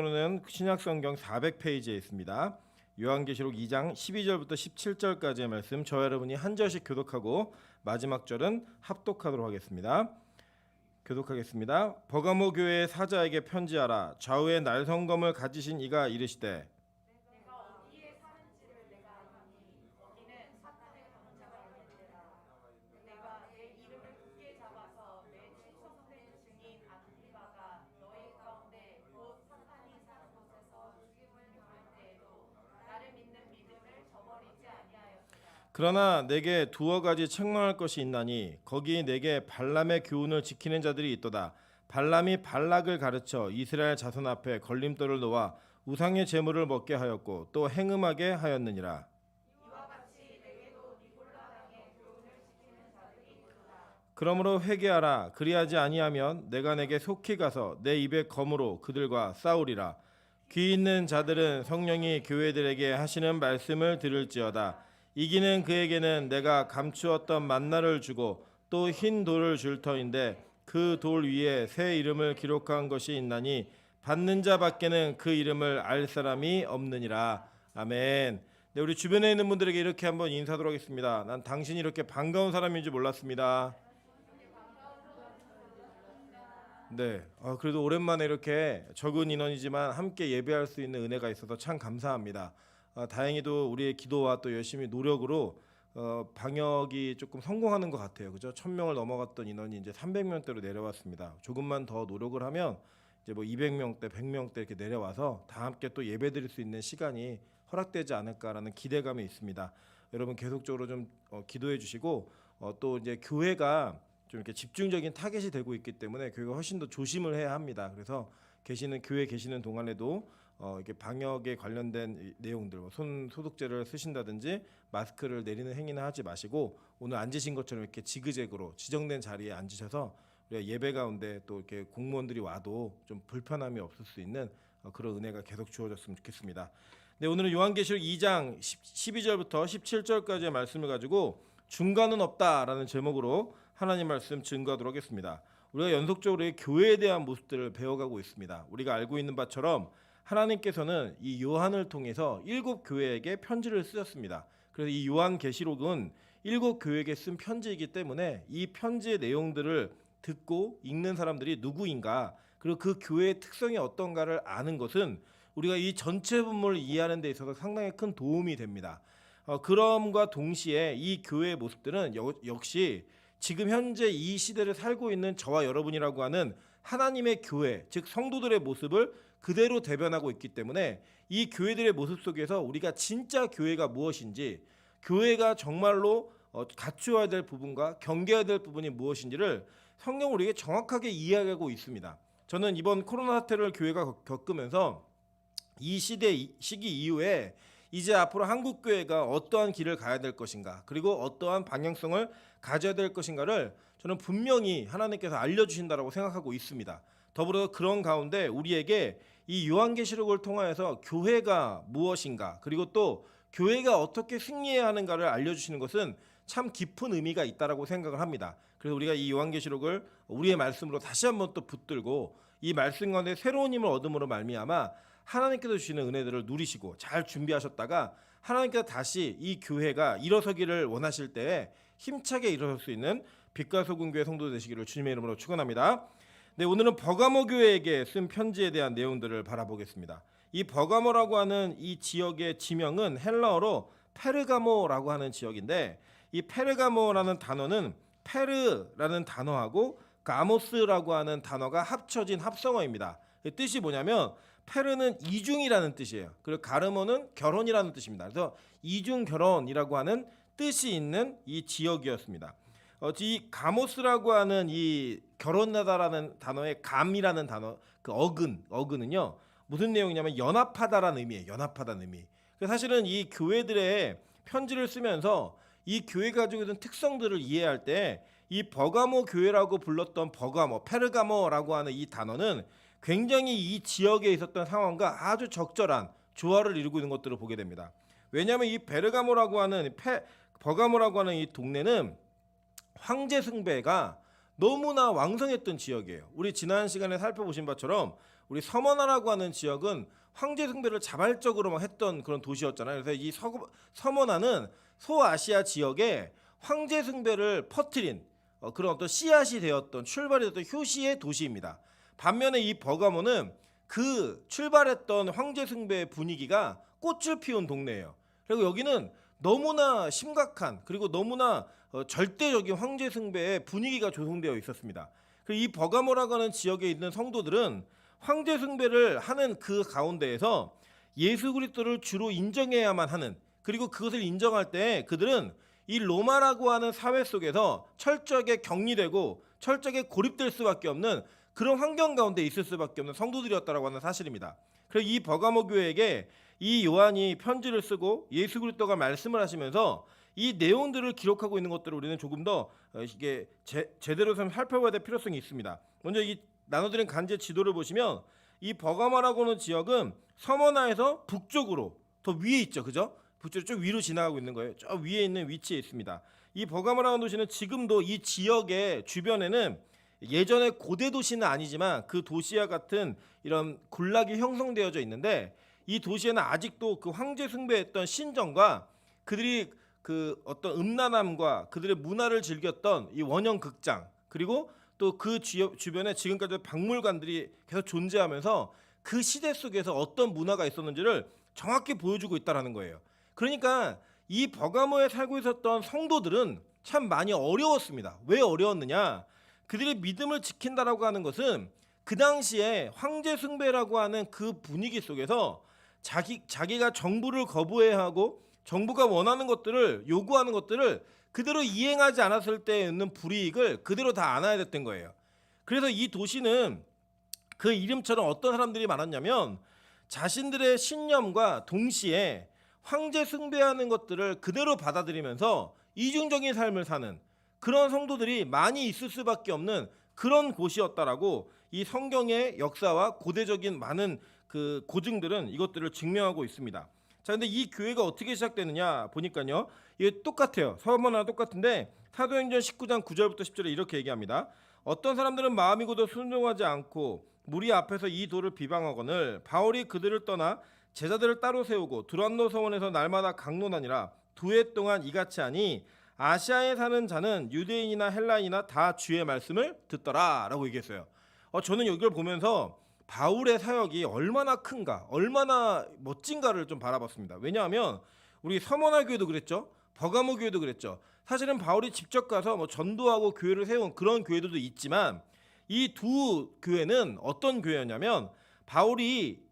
는 신약성경 400페이지에 있습니다. 요한계시록 2장 12절부터 17절까지의 말씀 저와 여러분이 한 절씩 교독하고 마지막 절은 합독하도록 하겠습니다. 교독하겠습니다. 버가모 교회의 사자에게 편지하라. 좌우에 날성검을 가지신 이가 이르시되 내가 어디에 사는지를 내가 아노니 거기는 사탄의 방자가 있느니라. 내가 내 이름을 굳게 잡아서 내 친척된 증인 안티바가 너희 가운데 곧 사탄이 사는 곳에서 죽임을 당할 때에도 나를 믿는 믿음을 저버리지 아니하였다. 그러나 내게 두어 가지 책망할 것이 있나니 거기 내게 발람의 교훈을 지키는 자들이 있도다. 발람이 발락을 가르쳐 이스라엘 자손 앞에 걸림돌을 놓아 우상의 제물을 먹게 하였고 또 행음하게 하였느니라. 이와 같이 내게도 니골라 당의 교훈을 지키는 자들이 있도다. 그러므로 회개하라. 그리하지 아니하면 내가 내게 속히 가서 내 입의 검으로 그들과 싸우리라. 귀 있는 자들은 성령이 교회들에게 하시는 말씀을 들을지어다. 이기는 그에게는 내가 감추었던 만나를 주고 또 흰 돌을 줄 터인데 그 돌 위에 새 이름을 기록한 것이 있나니 받는 자 밖에는 그 이름을 알 사람이 없느니라. 아멘. 네, 우리 주변에 있는 분들에게 이렇게 한번 인사하도록 하겠습니다. 난 당신이 이렇게 반가운 사람인 줄 몰랐습니다. 네, 그래도 오랜만에 이렇게 적은 인원이지만 함께 예배할 수 있는 은혜가 있어서 참 감사합니다. 다행히도 우리의 기도와 또 열심히 노력으로 방역이 조금 성공하는 것 같아요. 그죠? 1000명을 넘어갔던 인원이 이제 300명대로 내려왔습니다. 조금만 더 노력을 하면 이제 뭐 200명대, 100명대 이렇게 내려와서 다 함께 또 예배드릴 수 있는 시간이 허락되지 않을까라는 기대감이 있습니다. 여러분 계속적으로 좀 기도해 주시고 또 이제 교회가 좀 이렇게 집중적인 타겟이 되고 있기 때문에 교회가 훨씬 더 조심을 해야 합니다. 그래서 교회 계시는 동안에도 이렇게 방역에 관련된 내용들, 손 소독제를 쓰신다든지 마스크를 내리는 행위는 하지 마시고 오늘 앉으신 것처럼 이렇게 지그재그로 지정된 자리에 앉으셔서 우리가 예배 가운데 또 이렇게 공무원들이 와도 좀 불편함이 없을 수 있는 그런 은혜가 계속 주어졌으면 좋겠습니다. 네, 오늘은 요한계시록 2장 12절부터 17절까지의 말씀을 가지고 중간은 없다라는 제목으로 하나님 말씀 증거하도록 하겠습니다. 우리가 연속적으로 교회에 대한 모습들을 배워가고 있습니다. 우리가 알고 있는 바처럼 하나님께서는 이 요한을 통해서 7 교회에게 편지를 쓰셨습니다. 그래서 이 요한계시록은 7 교회에게 쓴 편지이기 때문에 이 편지의 내용들을 듣고 읽는 사람들이 누구인가, 그리고 그 교회의 특성이 어떤가를 아는 것은 우리가 이 전체 본문을 이해하는 데 있어서 상당히 큰 도움이 됩니다. 그럼과 동시에 이 교회의 모습들은 역시 지금 현재 이 시대를 살고 있는 저와 여러분이라고 하는 하나님의 교회, 즉 성도들의 모습을 그대로 대변하고 있기 때문에 이 교회들의 모습 속에서 우리가 진짜 교회가 무엇인지, 교회가 정말로 갖추어야 될 부분과 경계해야 될 부분이 무엇인지를 성경 우리에게 정확하게 이야기하고 있습니다. 저는 이번 코로나 사태를 교회가 겪으면서 이 시기 이후에 이제 앞으로 한국 교회가 어떠한 길을 가야 될 것인가, 그리고 어떠한 방향성을 가져야 될 것인가를 저는 분명히 하나님께서 알려주신다라고 생각하고 있습니다. 더불어 그런 가운데 우리에게 이 요한계시록을 통하여서 교회가 무엇인가, 그리고 또 교회가 어떻게 승리해야 하는가를 알려주시는 것은 참 깊은 의미가 있다라고 생각을 합니다. 그래서 우리가 이 요한계시록을 우리의 말씀으로 다시 한번 또 붙들고 이 말씀 가운데 새로운 힘을 얻음으로 말미암아 하나님께서 주시는 은혜들을 누리시고 잘 준비하셨다가 하나님께서 다시 이 교회가 일어서기를 원하실 때에 힘차게 일어설 수 있는 빛과 소금 교회 성도 되시기를 주님의 이름으로 축원합니다. 네, 오늘은 버가모 교회에게 쓴 편지에 대한 내용들을 바라보겠습니다. 이 버가모라고 하는 이 지역의 지명은 헬라어로 페르가모라고 하는 지역인데, 이 페르가모라는 단어는 페르라는 단어하고 가모스라고 하는 단어가 합쳐진 합성어입니다. 뜻이 뭐냐면 페르는 이중이라는 뜻이에요. 그리고 가르모는 결혼이라는 뜻입니다. 그래서 이중 결혼이라고 하는 뜻이 있는 이 지역이었습니다. 이 가모스라고 하는 이 결혼하다라는 단어의 감이라는 단어, 그 어근은요 무슨 내용이냐면 연합하다라는 의미예요. 연합하다는 의미. 사실은 이 교회들의 편지를 쓰면서 이 교회가 가지고 있는 특성들을 이해할 때 이 버가모 교회라고 불렀던 버가모, 페르가모라고 하는 이 단어는 굉장히 이 지역에 있었던 상황과 아주 적절한 조화를 이루고 있는 것들을 보게 됩니다. 왜냐하면 이 베르가모라고 하는 버가모라고 하는 이 동네는 황제 숭배가 너무나 왕성했던 지역이에요. 우리 지난 시간에 살펴보신 바처럼 우리 서머나라고 하는 지역은 황제 숭배를 자발적으로 막 했던 그런 도시였잖아요. 그래서 이 서머나는 소아시아 지역에 황제 숭배를 퍼뜨린 그런 어떤 씨앗이 되었던 출발이 되었던 효시의 도시입니다. 반면에 이 버가모는 그 출발했던 황제 숭배의 분위기가 꽃을 피운 동네예요. 그리고 여기는 너무나 심각한 그리고 너무나 절대적인 황제 숭배의 분위기가 조성되어 있었습니다. 그리고 이 버가모라고 하는 지역에 있는 성도들은 황제 숭배를 하는 그 가운데에서 예수 그리스도를 주로 인정해야만 하는, 그리고 그것을 인정할 때 그들은 이 로마라고 하는 사회 속에서 철저하게 격리되고 철저하게 고립될 수밖에 없는 그런 환경 가운데 있을 수밖에 없는 성도들이었다라고 하는 사실입니다. 그래서 이 버가모 교회에게 이 요한이 편지를 쓰고 예수 그리스도가 말씀을 하시면서 이 내용들을 기록하고 있는 것들을 우리는 조금 더 이게 제대로 좀 살펴봐야 될 필요성이 있습니다. 먼저 이 나눠드린 간제 지도를 보시면 이 버가모라고 하는 지역은 서머나에서 북쪽으로 더 위에 있죠, 그죠? 북쪽으로 쭉 위로 지나가고 있는 거예요. 저 위에 있는 위치에 있습니다. 이 버가모라는 도시는 지금도 이 지역의 주변에는 예전에 고대 도시는 아니지만 그 도시와 같은 이런 군락이 형성되어져 있는데, 이 도시에는 아직도 그 황제 숭배했던 신전과 그들이 그 어떤 음란함과 그들의 문화를 즐겼던 이 원형 극장, 그리고 또 그 주변에 지금까지 박물관들이 계속 존재하면서 그 시대 속에서 어떤 문화가 있었는지를 정확히 보여주고 있다라는 거예요. 그러니까 이 버가모에 살고 있었던 성도들은 참 많이 어려웠습니다. 왜 어려웠느냐? 그들의 믿음을 지킨다라고 하는 것은 그 당시에 황제 숭배라고 하는 그 분위기 속에서 자기가 정부를 거부해야 하고 정부가 원하는 것들을 요구하는 것들을 그대로 이행하지 않았을 때 있는 불이익을 그대로 다 안아야 됐던 거예요. 그래서 이 도시는 그 이름처럼 어떤 사람들이 많았냐면 자신들의 신념과 동시에 황제 숭배하는 것들을 그대로 받아들이면서 이중적인 삶을 사는 그런 성도들이 많이 있을 수밖에 없는 그런 곳이었다라고 이 성경의 역사와 고대적인 많은 그 고증들은 이것들을 증명하고 있습니다. 자, 근데 이 교회가 어떻게 시작되느냐 보니까요, 이게 똑같아요. 서머나랑 똑같은데 사도행전 19장 9절부터 10절에 이렇게 얘기합니다. 어떤 사람들은 마음이 고도 순종하지 않고 무리 앞에서 이 도를 비방하거늘 바울이 그들을 떠나 제자들을 따로 세우고 두란노 서원에서 날마다 강론하니라. 2해 동안 이같이 하니 아시아에 사는 자는 유대인이나 헬라인이나 다 주의 말씀을 듣더라라고 얘기했어요. 저는 이걸 보면서 바울의 사역이 얼마나 큰가, 얼마나 멋진가를 좀 바라봤습니다. 왜냐하면 우리 서머나 교회도 그랬죠, 버가모 교회도 그랬죠. 사실은 바울이 직접 가서 뭐 전도하고 교회를 세운 그런 교회들도 있지만 이 두 교회는 어떤 교회였냐면 바울이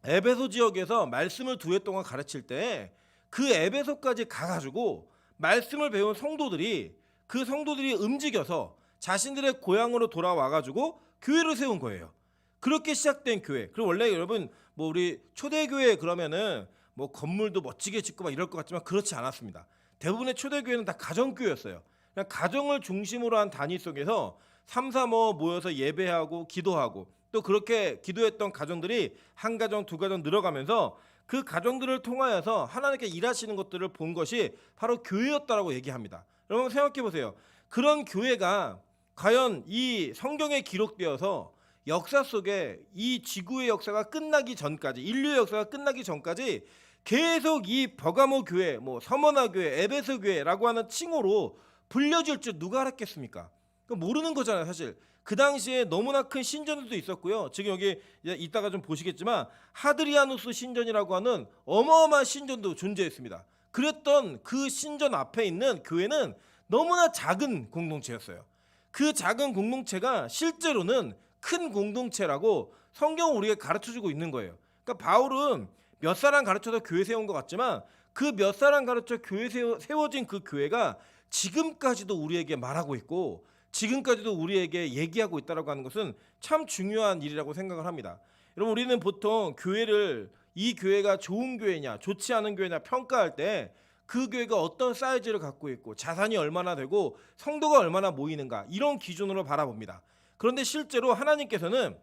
에베소 지역에서 말씀을 2해 동안 가르칠 때 그 에베소까지 가가지고 말씀을 배운 성도들이 그 성도들이 움직여서 자신들의 고향으로 돌아와가지고 교회를 세운 거예요. 그렇게 시작된 교회. 그리고 원래 여러분 뭐 우리 초대교회 그러면은 뭐 건물도 멋지게 짓고 막 이럴 것 같지만 그렇지 않았습니다. 대부분의 초대교회는 다 가정교회였어요. 그냥 가정을 중심으로 한 단위 속에서 3, 4 모여서 예배하고 기도하고 또 그렇게 기도했던 가정들이 한 가정, 2가정 늘어가면서 그 가정들을 통하여서 하나님께 일하시는 것들을 본 것이 바로 교회였다라고 얘기합니다. 여러분 생각해 보세요. 그런 교회가 과연 이 성경에 기록되어서 역사 속에 이 지구의 역사가 끝나기 전까지, 인류의 역사가 끝나기 전까지 계속 이 버가모 교회, 뭐 서머나 교회, 에베소 교회라고 하는 칭호로 불려질 줄 누가 알았겠습니까? 모르는 거잖아요, 사실. 그 당시에 너무나 큰 신전들도 있었고요. 지금 여기 이따가 좀 보시겠지만 하드리아누스 신전이라고 하는 어마어마한 신전도 존재했습니다. 그랬던 그 신전 앞에 있는 교회는 너무나 작은 공동체였어요. 그 작은 공동체가 실제로는 큰 공동체라고 성경은 우리에게 가르쳐주고 있는 거예요. 그러니까 바울은 몇 사람 가르쳐서 교회 세운 것 같지만 그 몇 사람 가르쳐 교회 세워진 그 교회가 지금까지도 우리에게 말하고 있고 지금까지도 우리에게 얘기하고 있다고 하는 것은 참 중요한 일이라고 생각을 합니다. 여러분 우리는 보통 교회를 이 교회가 좋은 교회냐 좋지 않은 교회냐 평가할 때 그 교회가 어떤 사이즈를 갖고 있고 자산이 얼마나 되고 성도가 얼마나 모이는가 이런 기준으로 바라봅니다. 그런데 실제로 하나님께서는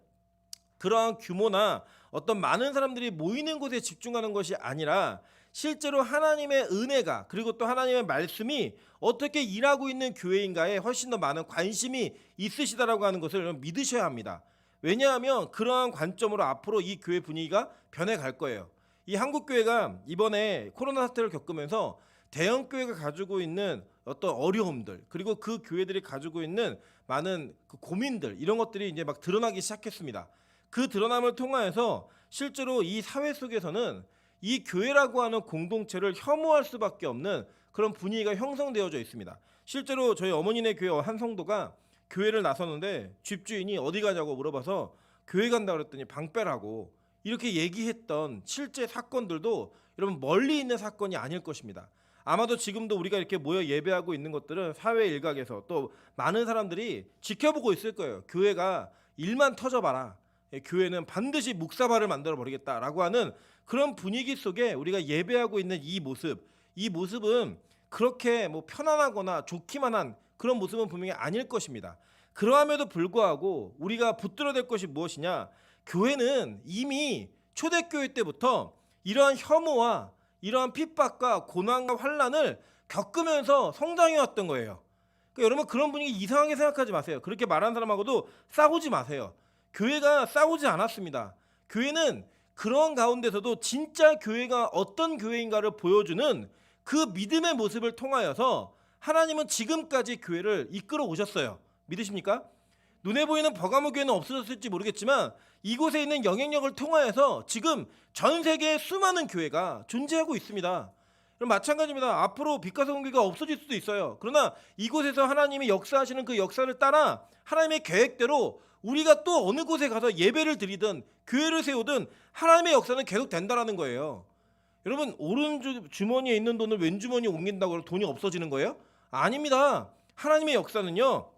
그러한 규모나 어떤 많은 사람들이 모이는 곳에 집중하는 것이 아니라 실제로 하나님의 은혜가 그리고 또 하나님의 말씀이 어떻게 일하고 있는 교회인가에 훨씬 더 많은 관심이 있으시다라고 하는 것을 믿으셔야 합니다. 왜냐하면 그러한 관점으로 앞으로 이 교회 분위기가 변해갈 거예요. 이 한국교회가 이번에 코로나 사태를 겪으면서 대형 교회가 가지고 있는 어떤 어려움들, 그리고 그 교회들이 가지고 있는 많은 그 고민들, 이런 것들이 이제 막 드러나기 시작했습니다. 그 드러남을 통하여서 실제로 이 사회 속에서는 이 교회라고 하는 공동체를 혐오할 수밖에 없는 그런 분위기가 형성되어져 있습니다. 실제로 저희 어머니네 교회 한 성도가 교회를 나섰는데 집주인이 어디 가냐고 물어봐서 교회 간다 그랬더니 방 빼라고 이렇게 얘기했던 실제 사건들도 여러분 멀리 있는 사건이 아닐 것입니다. 아마도 지금도 우리가 이렇게 모여 예배하고 있는 것들은 사회 일각에서 또 많은 사람들이 지켜보고 있을 거예요. 교회가 일만 터져봐라. 교회는 반드시 묵사발을 만들어 버리겠다라고 하는 그런 분위기 속에 우리가 예배하고 있는 이 모습은 그렇게 뭐 편안하거나 좋기만 한 그런 모습은 분명히 아닐 것입니다. 그러함에도 불구하고 우리가 붙들어야 될 것이 무엇이냐? 교회는 이미 초대교회 때부터 이러한 혐오와 이러한 핍박과 고난과 환난을 겪으면서 성장해 왔던 거예요. 그러니까 여러분 그런 분위기 이상하게 생각하지 마세요. 그렇게 말하는 사람하고도 싸우지 마세요. 교회가 싸우지 않았습니다. 교회는 그런 가운데서도 진짜 교회가 어떤 교회인가를 보여주는 그 믿음의 모습을 통하여서 하나님은 지금까지 교회를 이끌어 오셨어요. 믿으십니까? 눈에 보이는 버가모 교회는 없어졌을지 모르겠지만 이곳에 있는 영향력을 통하여서 지금 전 세계의 수많은 교회가 존재하고 있습니다. 그럼 마찬가지입니다. 앞으로 빛과 성교가 없어질 수도 있어요. 그러나 이곳에서 하나님이 역사하시는 그 역사를 따라 하나님의 계획대로 우리가 또 어느 곳에 가서 예배를 드리든 교회를 세우든 하나님의 역사는 계속 된다라는 거예요. 여러분 오른 주머니에 있는 돈을 왼 주머니에 옮긴다고 해서 돈이 없어지는 거예요? 아닙니다. 하나님의 역사는요.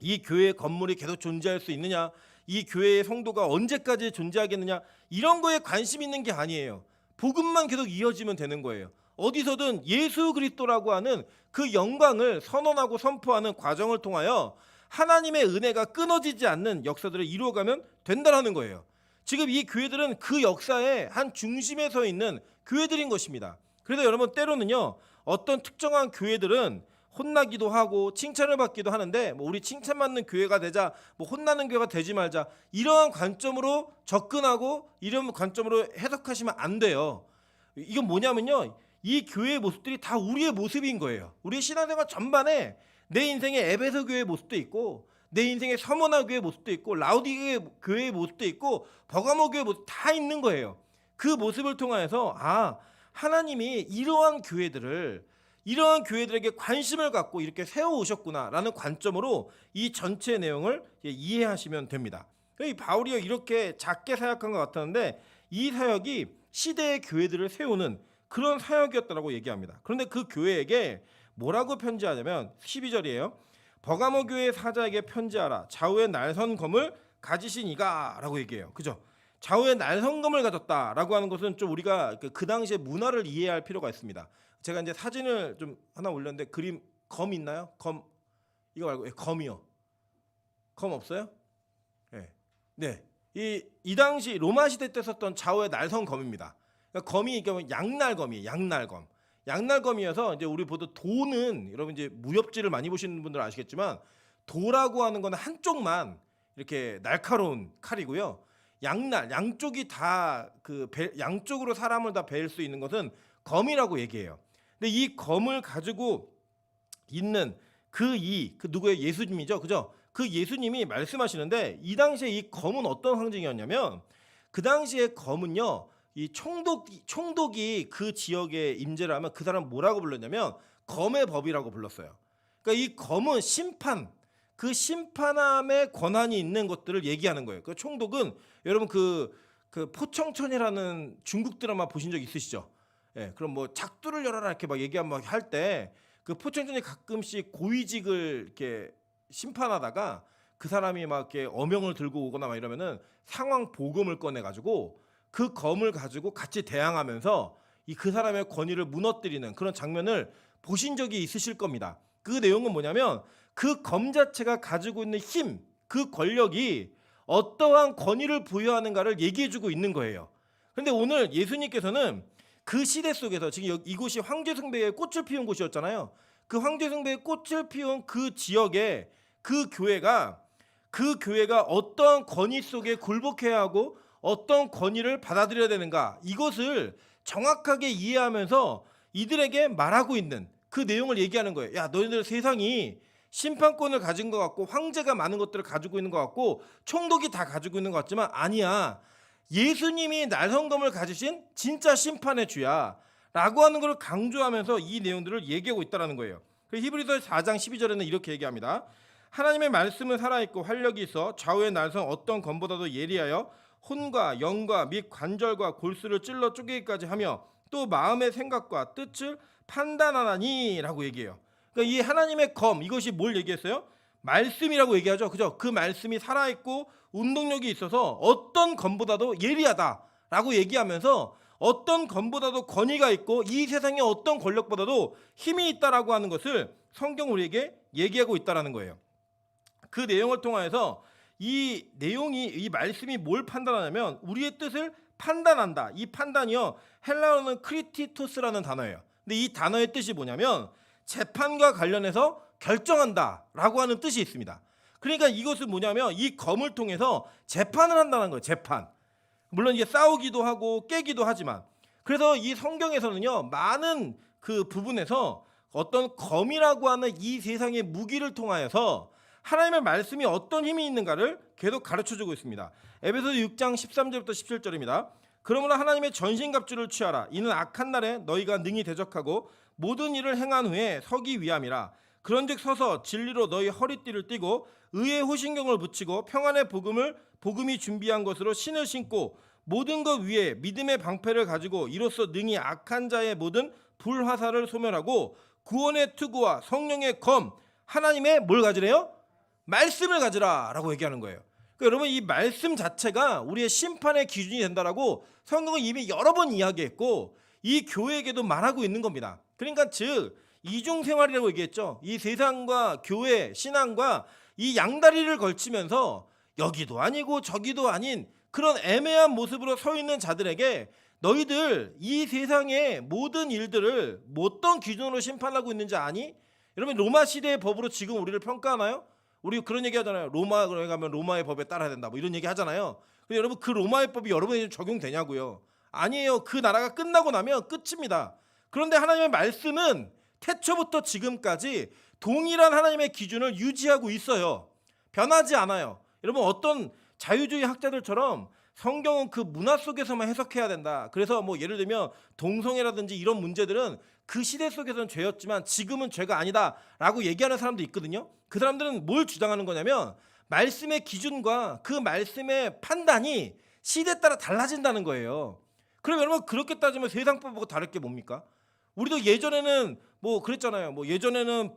이 교회의 건물이 계속 존재할 수 있느냐, 이 교회의 성도가 언제까지 존재하겠느냐, 이런 거에 관심 있는 게 아니에요. 복음만 계속 이어지면 되는 거예요. 어디서든 예수 그리스도라고 하는 그 영광을 선언하고 선포하는 과정을 통하여 하나님의 은혜가 끊어지지 않는 역사들을 이루어가면 된다는 거예요. 지금 이 교회들은 그 역사의 한 중심에 서 있는 교회들인 것입니다. 그래서 여러분 때로는요, 어떤 특정한 교회들은 혼나기도 하고 칭찬을 받기도 하는데 뭐 우리 칭찬받는 교회가 되자, 뭐 혼나는 교회가 되지 말자, 이러한 관점으로 접근하고 이런 관점으로 해석하시면 안 돼요. 이건 뭐냐면요, 이 교회의 모습들이 다 우리의 모습인 거예요. 우리의 신앙생활 전반에 내 인생의 에베소 교회의 모습도 있고, 내 인생의 서머나 교회의 모습도 있고, 라우디게 교회의 모습도 있고, 버가모 교회의 모습 다 있는 거예요. 그 모습을 통하여서 하나님이 이러한 교회들에게 관심을 갖고 이렇게 세워오셨구나라는 관점으로 이 전체 내용을 이해하시면 됩니다. 이 바울이 이렇게 작게 사역한 것 같았는데 이 사역이 시대의 교회들을 세우는 그런 사역이었다고 얘기합니다. 그런데 그 교회에게 뭐라고 편지하냐면 12절이에요. 버가모 교회 사자에게 편지하라. 좌우에 날선 검을 가지신 이가 라고 얘기해요. 그죠? 좌우에 날선 검을 가졌다라고 하는 것은 좀 우리가 그 당시의 문화를 이해할 필요가 있습니다. 제가 이제 사진을 좀 하나 올렸는데 그림 검 있나요? 검 이거 말고 검이요. 검 없어요? 네. 네. 이 당시 로마 시대 때 썼던 좌우의 날선 검입니다. 그러니까 검이 이게 양날검이에요. 양날검. 양날검이어서 이제 우리 보통 도는 여러분 이제 무협지를 많이 보시는 분들 아시겠지만 도라고 하는 건 한쪽만 이렇게 날카로운 칼이고요. 양쪽이 다 양쪽으로 사람을 다 베일 수 있는 것은 검이라고 얘기해요. 근데 이 검을 가지고 있는 그 누구의 예수님이죠, 그죠? 그 예수님이 말씀하시는데 이 당시에 이 검은 어떤 상징이었냐면 그 당시에 검은요, 이 총독이 그 지역에 임재를 하면 그 사람 뭐라고 불렀냐면 검의 법이라고 불렀어요. 그러니까 이 검은 그 심판함의 권한이 있는 것들을 얘기하는 거예요. 그 총독은 여러분 그 포청천이라는 중국 드라마 보신 적 있으시죠? 예, 그럼 뭐 작두를 열어라 이렇게 막 얘기하면 할 때 그 포청천이 가끔씩 고위직을 이렇게 심판하다가 그 사람이 막 이렇게 어명을 들고 오거나 막 이러면은 상황 보검을 꺼내 가지고 그 검을 가지고 같이 대항하면서 그 사람의 권위를 무너뜨리는 그런 장면을 보신 적이 있으실 겁니다. 그 내용은 뭐냐면 그 검 자체가 가지고 있는 힘, 그 권력이 어떠한 권위를 부여하는가를 얘기해주고 있는 거예요. 그런데 오늘 예수님께서는 그 시대 속에서 지금 이곳이 황제숭배의 꽃을 피운 곳이었잖아요. 그 황제숭배의 꽃을 피운 그 지역에 그 교회가 그 교회가 어떠한 권위 속에 굴복해야 하고 어떤 권위를 받아들여야 되는가, 이것을 정확하게 이해하면서 이들에게 말하고 있는 그 내용을 얘기하는 거예요. 야, 너희들 세상이 심판권을 가진 것 같고 황제가 많은 것들을 가지고 있는 것 같고 총독이 다 가지고 있는 것 같지만 아니야. 예수님이 날성검을 가지신 진짜 심판의 주야 라고 하는 것을 강조하면서 이 내용들을 얘기하고 있다는 거예요. 히브리서 4장 12절에는 이렇게 얘기합니다. 하나님의 말씀은 살아있고 활력이 있어 좌우의 날성 어떤 검보다도 예리하여 혼과 영과 및 관절과 골수를 찔러 쪼개기까지 하며 또 마음의 생각과 뜻을 판단하나니 라고 얘기해요. 그러니까 이 하나님의 검, 이것이 뭘 얘기했어요? 말씀이라고 얘기하죠. 그죠? 그 말씀이 살아있고 운동력이 있어서 어떤 검보다도 예리하다라고 얘기하면서 어떤 검보다도 권위가 있고 이 세상의 어떤 권력보다도 힘이 있다라고 하는 것을 성경 우리에게 얘기하고 있다라는 거예요. 그 내용을 통해서 이 내용이, 이 말씀이 뭘 판단하냐면 우리의 뜻을 판단한다. 이 판단이요, 헬라어는 크리티토스라는 단어예요. 근데 이 단어의 뜻이 뭐냐면 재판과 관련해서 결정한다라고 하는 뜻이 있습니다. 그러니까 이것은 뭐냐면 이 검을 통해서 재판을 한다는 거예요. 재판. 물론 이제 싸우기도 하고 깨기도 하지만, 그래서 이 성경에서는요, 많은 그 부분에서 어떤 검이라고 하는 이 세상의 무기를 통하여서 하나님의 말씀이 어떤 힘이 있는가를 계속 가르쳐주고 있습니다. 에베소서 6장 13절부터 17절입니다. 그러므로 하나님의 전신갑주를 취하라. 이는 악한 날에 너희가 능히 대적하고 모든 일을 행한 후에 서기 위함이라. 그런즉 서서 진리로 너희 허리띠를 띠고 의의 호신경을 붙이고 평안의 복음이 준비한 것으로 신을 신고 모든 것 위에 믿음의 방패를 가지고 이로써 능히 악한 자의 모든 불화살을 소멸하고 구원의 투구와 성령의 검, 하나님의 뭘 가지래요? 말씀을 가지라 라고 얘기하는 거예요. 그러니까 여러분, 이 말씀 자체가 우리의 심판의 기준이 된다라고 성경은 이미 여러 번 이야기했고 이 교회에게도 말하고 있는 겁니다. 그러니까 즉 이중생활이라고 얘기했죠. 이 세상과 교회, 신앙과 이 양다리를 걸치면서 여기도 아니고 저기도 아닌 그런 애매한 모습으로 서 있는 자들에게 너희들 이 세상의 모든 일들을 어떤 기준으로 심판하고 있는지 아니? 여러분, 로마 시대의 법으로 지금 우리를 평가하나요? 우리 그런 얘기 하잖아요. 로마에 가면 로마의 법에 따라야 된다, 뭐 이런 얘기 하잖아요. 근데 여러분, 그 로마의 법이 여러분에게 적용되냐고요? 아니에요. 그 나라가 끝나고 나면 끝입니다. 그런데 하나님의 말씀은 태초부터 지금까지 동일한 하나님의 기준을 유지하고 있어요. 변하지 않아요. 여러분, 어떤 자유주의 학자들처럼 성경은 그 문화 속에서만 해석해야 된다. 그래서 뭐 예를 들면 동성애라든지 이런 문제들은 그 시대 속에서는 죄였지만 지금은 죄가 아니다라고 얘기하는 사람도 있거든요. 그 사람들은 뭘 주장하는 거냐면 말씀의 기준과 그 말씀의 판단이 시대에 따라 달라진다는 거예요. 그럼 여러분, 그렇게 따지면 세상 법하고 다를 게 뭡니까? 우리도 예전에는 뭐 그랬잖아요. 뭐 예전에는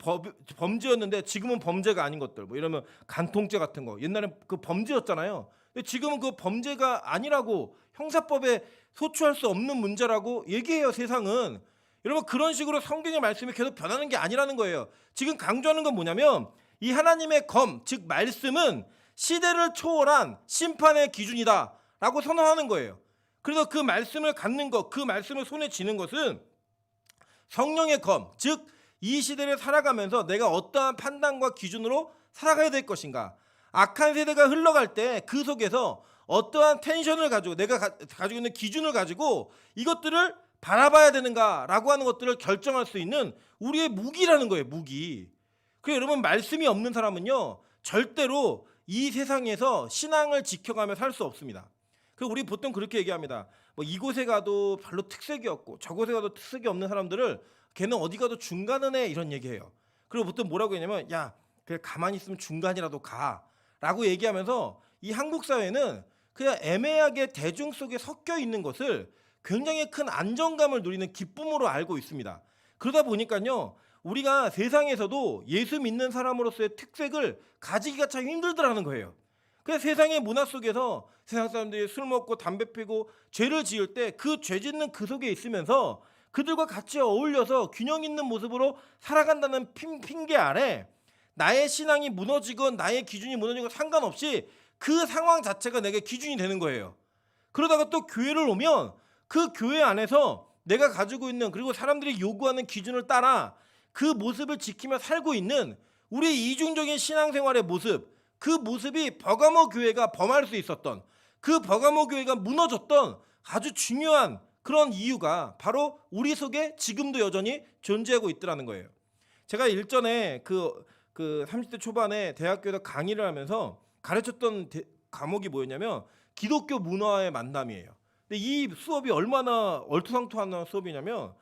범죄였는데 지금은 범죄가 아닌 것들, 뭐 이러면 간통죄 같은 거 옛날엔 그 범죄였잖아요. 근데 지금은 그 범죄가 아니라고, 형사법에 소추할 수 없는 문제라고 얘기해요, 세상은. 여러분, 그런 식으로 성경의 말씀이 계속 변하는 게 아니라는 거예요. 지금 강조하는 건 뭐냐면 이 하나님의 검, 즉 말씀은 시대를 초월한 심판의 기준이다라고 선언하는 거예요. 그래서 그 말씀을 갖는 것, 그 말씀을 손에 쥐는 것은 성령의 검, 즉 이 시대를 살아가면서 내가 어떠한 판단과 기준으로 살아가야 될 것인가, 악한 세대가 흘러갈 때 그 속에서 어떠한 텐션을 가지고 내가 가지고 있는 기준을 가지고 이것들을 바라봐야 되는가라고 하는 것들을 결정할 수 있는 우리의 무기라는 거예요, 무기. 그래서 여러분, 말씀이 없는 사람은요 절대로 이 세상에서 신앙을 지켜가며 살 수 없습니다. 그리고 우리 보통 그렇게 얘기합니다. 뭐 이곳에 가도 별로 특색이 없고 저곳에 가도 특색이 없는 사람들을 걔는 어디 가도 중간은 해, 이런 얘기해요. 그리고 보통 뭐라고 했냐면 야, 그냥 가만히 있으면 중간이라도 가라고 얘기하면서 이 한국 사회는 그냥 애매하게 대중 속에 섞여 있는 것을 굉장히 큰 안정감을 누리는 기쁨으로 알고 있습니다. 그러다 보니까요 우리가 세상에서도 예수 믿는 사람으로서의 특색을 가지기가 참 힘들더라는 거예요. 그래서 세상의 문화 속에서 세상 사람들이 술 먹고 담배 피고 죄를 지을 때 그 죄 짓는 그 속에 있으면서 그들과 같이 어울려서 균형 있는 모습으로 살아간다는 핑계 아래 나의 신앙이 무너지건 나의 기준이 무너지건 상관없이 그 상황 자체가 내게 기준이 되는 거예요. 그러다가 또 교회를 오면 그 교회 안에서 내가 가지고 있는, 그리고 사람들이 요구하는 기준을 따라 그 모습을 지키며 살고 있는 우리의 이중적인 신앙생활의 모습, 그 모습이 버가모 교회가 범할 수 있었던, 그 버가모 교회가 무너졌던 아주 중요한 그런 이유가 바로 우리 속에 지금도 여전히 존재하고 있더라는 거예요. 제가 일전에 그 30대 초반에 대학교에서 강의를 하면서 가르쳤던 과목이 뭐였냐면 기독교 문화의 만남이에요. 근데 이 수업이 얼마나 얼토당토한 수업이냐면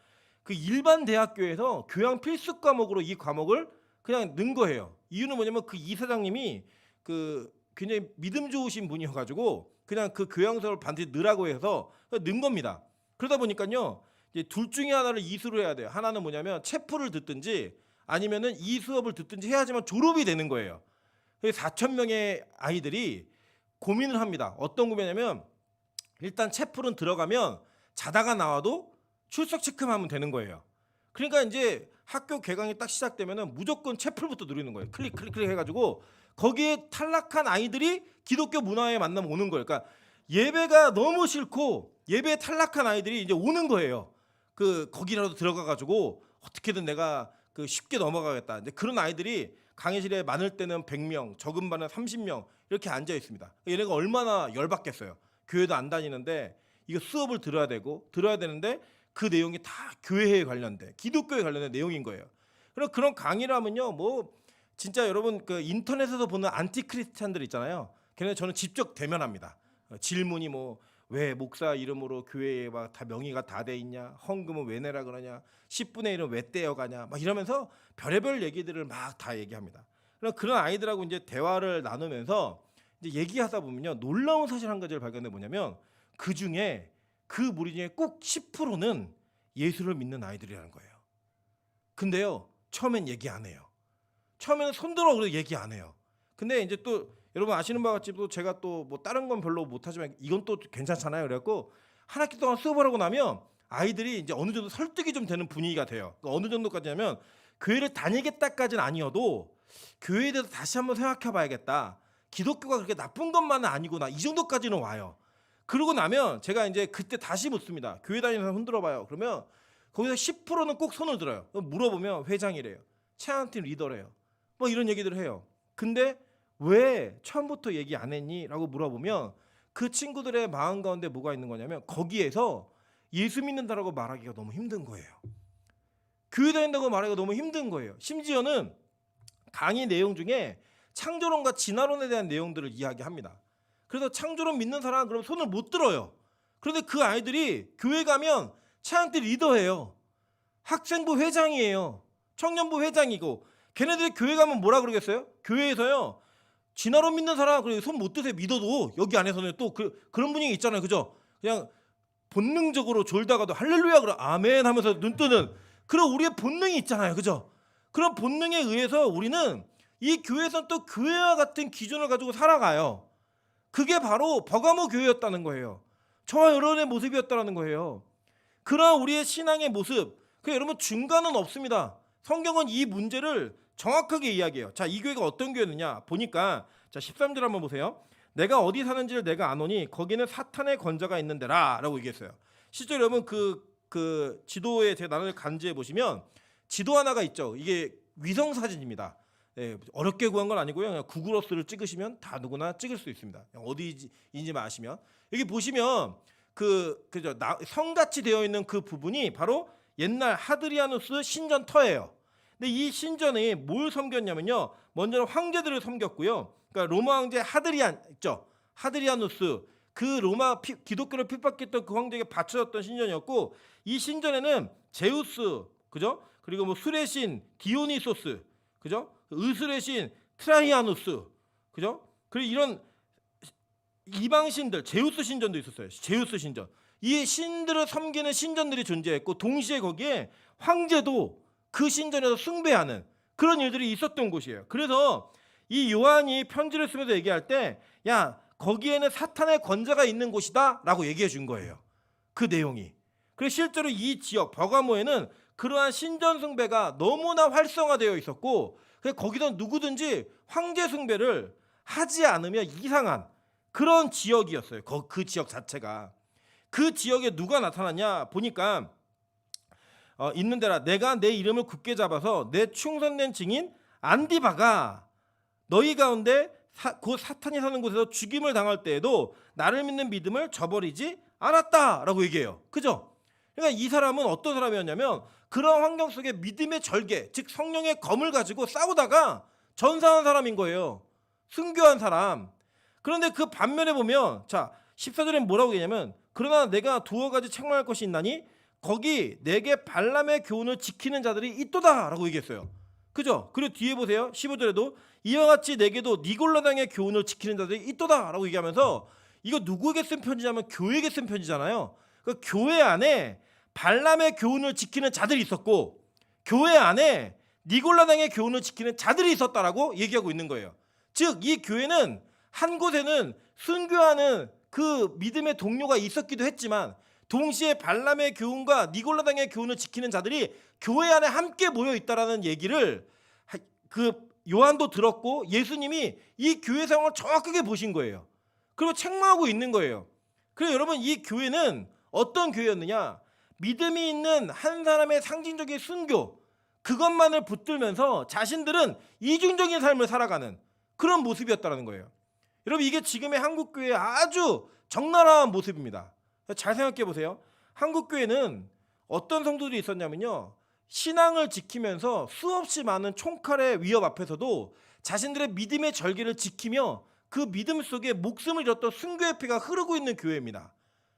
그 일반 대학교에서 교양 필수 과목으로 이 과목을 그냥 넣은 거예요. 이유는 뭐냐면 그 이사장님이 그 굉장히 믿음 좋으신 분이어가지고 그냥 그 교양 수업을 반드시 넣으라고 해서 넣은 겁니다. 그러다 보니까요, 이제 둘 중에 하나를 이수를 해야 돼요. 하나는 뭐냐면 체프를 듣든지 아니면은 이 수업을 듣든지 해야지만 졸업이 되는 거예요. 4,000명의 아이들이 고민을 합니다. 어떤 고민이냐면 일단 체풀은 들어가면 자다가 나와도 출석 체크만 하면 되는 거예요. 그러니까 이제 학교 개강이 딱 시작되면은 무조건 체풀부터 누리는 거예요. 클릭 해가지고 거기에 탈락한 아이들이 기독교 문화에 만나면 오는 거예요. 그러니까 예배가 너무 싫고 예배에 탈락한 아이들이 이제 오는 거예요. 거기라도 들어가가지고 어떻게든 내가 쉽게 넘어가겠다. 이제 그런 아이들이 강의실에 많을 때는 100명, 적은 반은 30명 이렇게 앉아 있습니다. 얘네가 얼마나 열받겠어요. 교회도 안 다니는데 이거 수업을 들어야 되는데 그 내용이 다 교회에 관련된, 기독교에 관련된 내용인 거예요. 그런 강의를 하면요, 뭐 진짜 여러분 인터넷에서 보는 안티크리스찬들 있잖아요. 걔네 저는 직접 대면합니다. 질문이 뭐 왜 목사 이름으로 교회에 막 다 명의가 다 돼 있냐, 헌금은 왜 내라 그러냐, 10분의 1은 왜 떼어가냐, 막 이러면서 별의별 얘기들을 막 다 얘기합니다. 그런 아이들하고 이제 대화를 나누면서 이제 얘기하다 보면요, 놀라운 사실 한 가지를 발견해 뭐냐면 그 중에 그 무리 중에 꼭 10%는 예수를 믿는 아이들이라는 거예요. 근데요, 처음엔 얘기 안 해요. 처음에는 손들어 그래도 얘기 안 해요. 근데 이제 또 여러분 아시는 바와 같이 또 제가 또 뭐 다른 건 별로 못하지만 이건 또 괜찮잖아요. 그래갖고 한 학기 동안 수업을 하고 나면 아이들이 이제 어느 정도 설득이 좀 되는 분위기가 돼요. 그러니까 어느 정도까지냐면 교회를 다니겠다까지는 아니어도 교회에 대해서 다시 한번 생각해봐야겠다. 기독교가 그렇게 나쁜 것만은 아니구나. 이 정도까지는 와요. 그러고 나면 제가 이제 그때 다시 묻습니다. 교회 다니는 사람 흔들어봐요. 그러면 거기서 10%는 꼭 손을 들어요. 물어보면 회장이래요. 체험팀 리더래요. 뭐 이런 얘기들을 해요. 근데 왜 처음부터 얘기 안 했니? 라고 물어보면 그 친구들의 마음 가운데 뭐가 있는 거냐면 거기에서 예수 믿는다라고 말하기가 너무 힘든 거예요. 교회 다닌다고 말하기가 너무 힘든 거예요. 심지어는 강의 내용 중에 창조론과 진화론에 대한 내용들을 이야기합니다. 그래서 창조론 믿는 사람은 그럼 손을 못 들어요. 그런데 그 아이들이 교회 가면 체험팀 리더예요. 학생부 회장이에요. 청년부 회장이고 걔네들이 교회 가면 뭐라 그러겠어요? 교회에서요, 진화론 믿는 사람 그래 손 못 드세요. 믿어도 여기 안에서는 또 그런 분위기 있잖아요. 그죠? 그냥 본능적으로 졸다가도 할렐루야 그러 아멘 하면서 눈 뜨는 그런 우리의 본능이 있잖아요. 그죠? 그런 본능에 의해서 우리는 이 교회에서는 또 교회와 같은 기준을 가지고 살아가요. 그게 바로 버가모 교회였다는 거예요. 저와 여러분의 모습이었다는 거예요. 그러한 우리의 신앙의 모습, 여러분 중간은 없습니다. 성경은 이 문제를 정확하게 이야기해요. 자, 이 교회가 어떤 교회느냐 보니까 자 13절 한번 보세요. 내가 어디 사는지를 내가 아노니 거기는 사탄의 권자가 있는 데라 라고 얘기했어요. 실제 여러분 그 지도에 제가 나눌 간지에 보시면 지도 하나가 있죠. 이게 위성 사진입니다. 네, 어렵게 구한 건 아니고요. 그냥 구글 어스를 찍으시면 다 누구나 찍을 수 있습니다. 어디인지만 아시면 여기 보시면 그죠 성같이 되어 있는 그 부분이 바로 옛날 하드리아누스 신전터예요. 근데 이 신전이 뭘 섬겼냐면요, 먼저는 황제들을 섬겼고요. 그러니까 로마 황제 하드리안 있죠. 하드리아누스 그 로마 기독교를 핍박했던 그 황제에게 바쳐졌던 신전이었고 이 신전에는 제우스 그죠? 그리고 뭐 술의 신 디오니소스 그죠? 의술의 신 트라이아누스 그죠? 그리고 이런 이방 신들 제우스 신전도 있었어요. 제우스 신전. 이 신들을 섬기는 신전들이 존재했고 동시에 거기에 황제도 그 신전에서 숭배하는 그런 일들이 있었던 곳이에요. 그래서 이 요한이 편지를 쓰면서 얘기할 때 야 거기에는 사탄의 권자가 있는 곳이다 라고 얘기해 준 거예요. 그 내용이. 그래서 실제로 이 지역 버가모에는 그러한 신전 숭배가 너무나 활성화되어 있었고 거기서 누구든지 황제 숭배를 하지 않으면 이상한 그런 지역이었어요. 그 지역 자체가. 그 지역에 누가 나타났냐 보니까 있는 데라 내가 내 이름을 굳게 잡아서 내 충성된 증인 안디바가 너희 가운데 그 사탄이 사는 곳에서 죽임을 당할 때에도 나를 믿는 믿음을 저버리지 않았다라고 얘기해요. 그죠? 그러니까 이 사람은 어떤 사람이었냐면 그런 환경 속에 믿음의 절개, 즉 성령의 검을 가지고 싸우다가 전사한 사람인 거예요. 순교한 사람. 그런데 그 반면에 보면 자 14절에 뭐라고 얘기하냐면 그러나 내가 두어 가지 책망할 것이 있나니 거기 내게 발람의 교훈을 지키는 자들이 있도다라고 얘기했어요. 그죠? 그리고 뒤에 보세요. 15절에도 이와 같이 내게도 니골라당의 교훈을 지키는 자들이 있도다라고 얘기하면서 이거 누구에게 쓴 편지냐면 교회에게 쓴 편지잖아요. 그 교회 안에 발람의 교훈을 지키는 자들이 있었고 교회 안에 니골라당의 교훈을 지키는 자들이 있었다라고 얘기하고 있는 거예요. 즉 이 교회는 한 곳에는 순교하는 그 믿음의 동료가 있었기도 했지만 동시에 발람의 교훈과 니골라당의 교훈을 지키는 자들이 교회 안에 함께 모여 있다라는 얘기를 그 요한도 들었고 예수님이 이 교회 상황을 정확하게 보신 거예요. 그리고 책망하고 있는 거예요. 그래서 여러분 이 교회는 어떤 교회였느냐? 믿음이 있는 한 사람의 상징적인 순교 그것만을 붙들면서 자신들은 이중적인 삶을 살아가는 그런 모습이었다는 거예요. 여러분 이게 지금의 한국교회의 아주 적나라한 모습입니다. 잘 생각해 보세요. 한국교회는 어떤 성도들이 있었냐면요. 신앙을 지키면서 수없이 많은 총칼의 위협 앞에서도 자신들의 믿음의 절개를 지키며 그 믿음 속에 목숨을 잃었던 순교의 피가 흐르고 있는 교회입니다.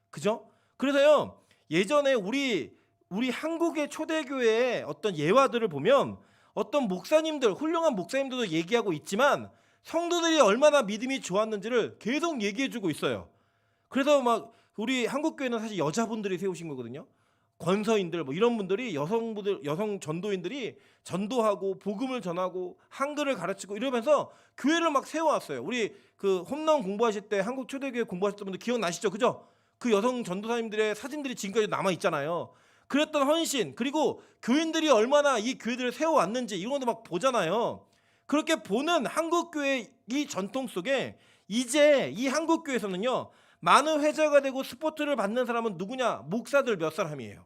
그죠? 그래서요. 예전에 우리 한국의 초대교회의 어떤 예화들을 보면 어떤 목사님들, 훌륭한 목사님들도 얘기하고 있지만 성도들이 얼마나 믿음이 좋았는지를 계속 얘기해주고 있어요. 그래서 막 우리 한국교회는 사실 여자분들이 세우신 거거든요. 권서인들 뭐 이런 분들이 여성 전도인들이 전도하고 복음을 전하고 한글을 가르치고 이러면서 교회를 막 세워왔어요. 우리 그 홈런 공부하실 때 한국 초대교회 공부하셨던 분들 기억나시죠? 그죠? 그 여성 전도사님들의 사진들이 지금까지 남아 있잖아요. 그랬던 헌신 그리고 교인들이 얼마나 이 교회들을 세워왔는지 이런 것도 막 보잖아요. 그렇게 보는 한국교회 이 전통 속에 이제 이 한국교회에서는요. 많은 회자가 되고 스포트를 받는 사람은 누구냐? 목사들 몇 사람이에요.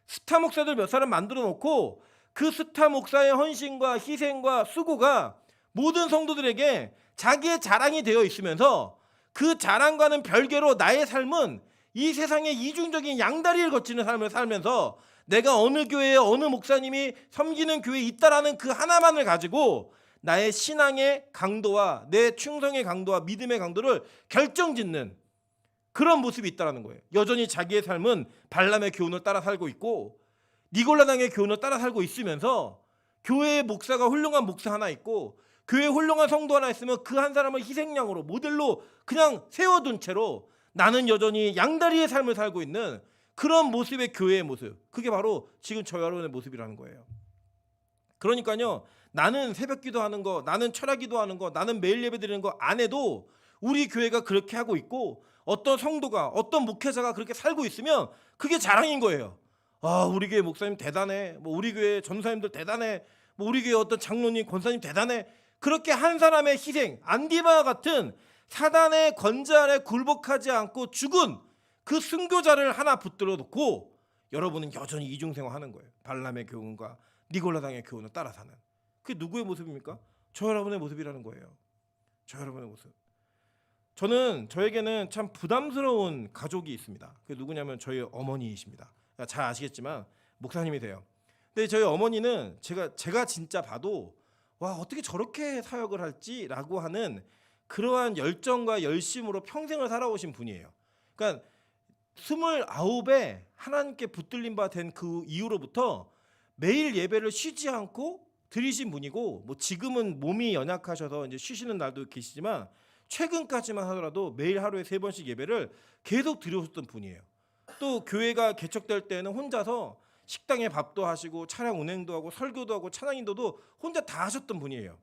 스타 목사들 몇 사람 만들어 놓고 그 스타 목사의 헌신과 희생과 수고가 모든 성도들에게 자기의 자랑이 되어 있으면서 그 자랑과는 별개로 나의 삶은 이 세상의 이중적인 양다리를 거치는 삶을 살면서 내가 어느 교회에 어느 목사님이 섬기는 교회에 있다라는 그 하나만을 가지고 나의 신앙의 강도와 내 충성의 강도와 믿음의 강도를 결정짓는 그런 모습이 있다는 거예요. 여전히 자기의 삶은 발람의 교훈을 따라 살고 있고 니골라당의 교훈을 따라 살고 있으면서 교회의 목사가 훌륭한 목사 하나 있고 교회에 훌륭한 성도 하나 있으면 그 한 사람을 희생양으로 모델로 그냥 세워둔 채로 나는 여전히 양다리의 삶을 살고 있는 그런 모습의 교회의 모습. 그게 바로 지금 저와 여러분의 모습이라는 거예요. 그러니까요. 나는 새벽 기도하는 거, 나는 철학 기도하는 거, 나는 매일 예배 드리는 거 안 해도 우리 교회가 그렇게 하고 있고 어떤 성도가 어떤 목회자가 그렇게 살고 있으면 그게 자랑인 거예요. 아, 우리 교회 목사님 대단해. 뭐 우리 교회 전사님들 대단해. 뭐 우리 교회 어떤 장로님, 권사님 대단해. 그렇게 한 사람의 희생, 안디바와 같은 사단의 권세 아래 굴복하지 않고 죽은 그 순교자를 하나 붙들어 놓고 여러분은 여전히 이중생활하는 거예요. 발람의 교훈과 니골라당의 교훈을 따라 사는. 그게 누구의 모습입니까? 저 여러분의 모습이라는 거예요. 저 여러분의 모습. 저에게는 참 부담스러운 가족이 있습니다. 그게 누구냐면 저희 어머니이십니다. 잘 아시겠지만 목사님이세요. 근데 저희 어머니는 제가 진짜 봐도 와 어떻게 저렇게 사역을 할지라고 하는 그러한 열정과 열심으로 평생을 살아오신 분이에요. 그러니까 29에 하나님께 붙들림 바 된 그 이후로부터 매일 예배를 쉬지 않고 드리신 분이고 뭐 지금은 몸이 연약하셔서 이제 쉬시는 날도 계시지만 최근까지만 하더라도 매일 하루에 3번씩 예배를 계속 드려오셨던 분이에요. 또 교회가 개척될 때는 혼자서 식당에 밥도 하시고 차량 운행도 하고 설교도 하고 찬양 인도도 혼자 다 하셨던 분이에요.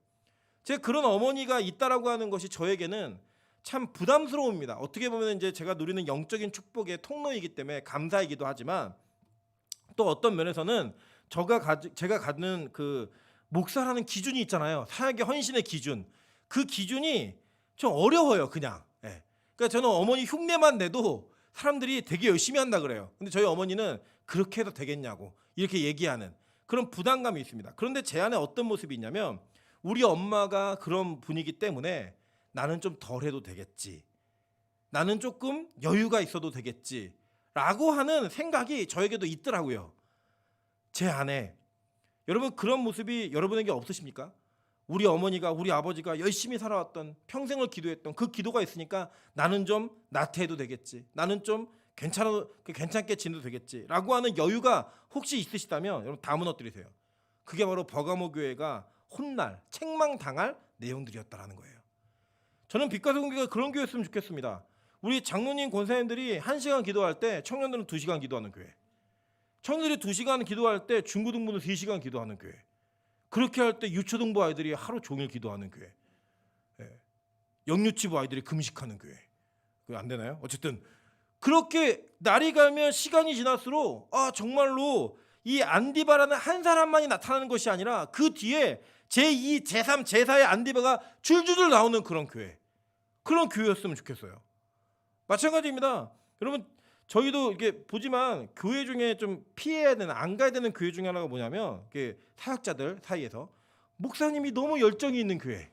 제가 그런 어머니가 있다라고 하는 것이 저에게는 참 부담스러웁니다. 어떻게 보면 이제 제가 누리는 영적인 축복의 통로이기 때문에 감사이기도 하지만 또 어떤 면에서는 제가 갖는 그 목사라는 기준이 있잖아요. 사역의 헌신의 기준. 그 기준이 좀 어려워요, 그냥. 예. 그러니까 저는 어머니 흉내만 내도 사람들이 되게 열심히 한다 그래요. 근데 저희 어머니는 그렇게 해도 되겠냐고 이렇게 얘기하는 그런 부담감이 있습니다. 그런데 제 안에 어떤 모습이 있냐면 우리 엄마가 그런 분이기 때문에 나는 좀 덜해도 되겠지. 나는 조금 여유가 있어도 되겠지. 라고 하는 생각이 저에게도 있더라고요. 제 안에. 여러분 그런 모습이 여러분에게 없으십니까? 우리 어머니가 우리 아버지가 열심히 살아왔던 평생을 기도했던 그 기도가 있으니까 나는 좀 나태해도 되겠지. 나는 좀 괜찮게 지내도 되겠지. 라고 하는 여유가 혹시 있으시다면 여러분 다 무너뜨리세요. 그게 바로 버가모 교회가 혼날 책망당할 내용들이었다라는 거예요. 저는 빛과 소금교회가 그런 교회였으면 좋겠습니다. 우리 장로님 권사님들이 1시간 기도할 때 청년들은 2시간 기도하는 교회. 청년들이 2시간 기도할 때 중고등부는 3시간 기도하는 교회. 그렇게 할 때 유초등부 아이들이 하루 종일 기도하는 교회. 영유치부 아이들이 금식하는 교회. 그거 안 되나요? 어쨌든 그렇게 날이 가면 시간이 지날수록 정말로 이 안디바라는 한 사람만이 나타나는 것이 아니라 그 뒤에 제2, 제3, 제4의 안디바가 줄줄줄 나오는 그런 교회. 그런 교회였으면 좋겠어요. 마찬가지입니다. 여러분 저희도 이렇게 보지만 교회 중에 좀 피해야 되는 안 가야 되는 교회 중에 하나가 뭐냐면 사역자들 사이에서 목사님이 너무 열정이 있는 교회,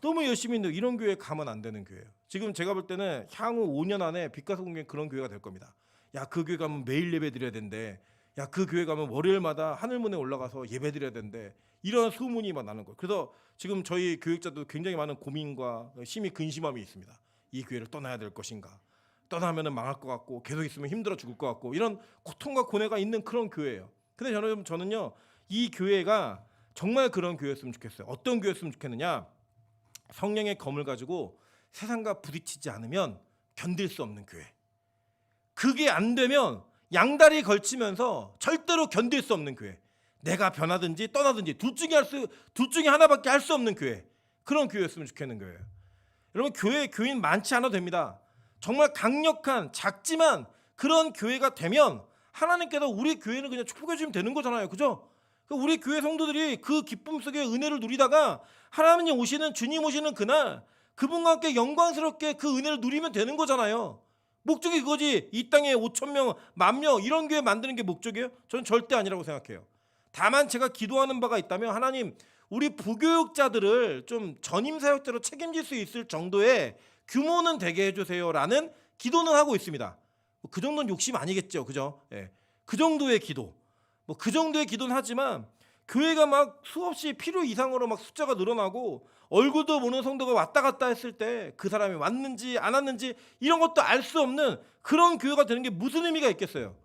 너무 열심히 있는 이런 교회 가면 안 되는 교회예요. 지금 제가 볼 때는 향후 5년 안에 빛과 소금교회 그런 교회가 될 겁니다. 야, 그 교회 가면 매일 예배 드려야 된대. 야, 그 교회 가면 월요일마다 하늘문에 올라가서 예배 드려야 된대. 이런 소문이 막 나는 거예요. 그래서 지금 저희 교육자도 굉장히 많은 고민과 심히 근심함이 있습니다. 이 교회를 떠나야 될 것인가? 떠나면은 망할 것 같고 계속 있으면 힘들어 죽을 것 같고 이런 고통과 고뇌가 있는 그런 교회예요. 근데 저는요 이 교회가 정말 그런 교회였으면 좋겠어요. 어떤 교회였으면 좋겠느냐? 성령의 검을 가지고 세상과 부딪히지 않으면 견딜 수 없는 교회. 그게 안 되면 양다리 걸치면서 절대로 견딜 수 없는 교회. 내가 변하든지 떠나든지 둘 중에 하나밖에 할 수 없는 교회. 그런 교회였으면 좋겠는 거예요. 여러분 교인 많지 않아도 됩니다. 정말 강력한 작지만 그런 교회가 되면 하나님께서 우리 교회는 그냥 축복해 주시면 되는 거잖아요. 그죠? 우리 교회 성도들이 그 기쁨 속에 은혜를 누리다가 하나님 오시는 주님 오시는 그날 그분과 함께 영광스럽게 그 은혜를 누리면 되는 거잖아요. 목적이 그거지. 이 땅에 5,000명, 10,000명 이런 교회 만드는 게 목적이에요? 저는 절대 아니라고 생각해요. 다만 제가 기도하는 바가 있다면 하나님 우리 부교육자들을 좀 전임 사역자로 책임질 수 있을 정도의 규모는 되게 해주세요라는 기도는 하고 있습니다. 그 정도는 욕심 아니겠죠, 그죠? 예. 그 정도의 기도, 그 정도의 기도는 하지만 교회가 막 수없이 필요 이상으로 막 숫자가 늘어나고 얼굴도 보는 성도가 왔다 갔다 했을 때 그 사람이 왔는지 안 왔는지 이런 것도 알 수 없는 그런 교회가 되는 게 무슨 의미가 있겠어요?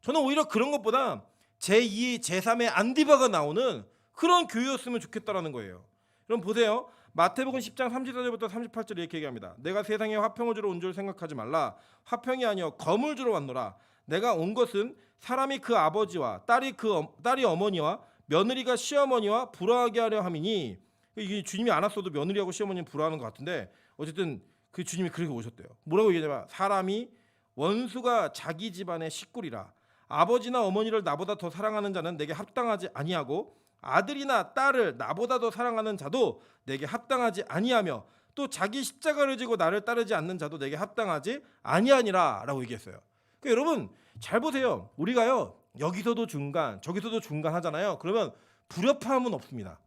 저는 오히려 그런 것보다 제2, 제3의 안디바가 나오는 그런 교회였으면 좋겠다라는 거예요. 그럼 보세요. 마태복음 10장 34절부터 38절 이렇게 얘기합니다. 내가 세상에 화평을 주러 온 줄 생각하지 말라. 화평이 아니여 검을 주러 왔노라. 내가 온 것은 사람이 그 아버지와 딸이 어머니와 며느리가 시어머니와 불화하게 하려 함이니, 이게 주님이 안 왔어도 며느리하고 시어머니는 불화하는 것 같은데 어쨌든 그 주님이 그렇게 오셨대요. 뭐라고 얘기하냐면 사람이 원수가 자기 집안의 식구리라. 아버지나 어머니를 나보다 더 사랑하는 자는 내게 합당하지 아니하고 아들이나 딸을 나보다 더 사랑하는 자도 내게 합당하지 아니하며 또 자기 십자가를 지고 나를 따르지 않는 자도 내게 합당하지 아니하니라 라고 얘기했어요. 그러니까 여러분 잘 보세요. 우리가요 여기서도 중간 저기서도 중간 하잖아요. 그러면 불협화음은 없습니다.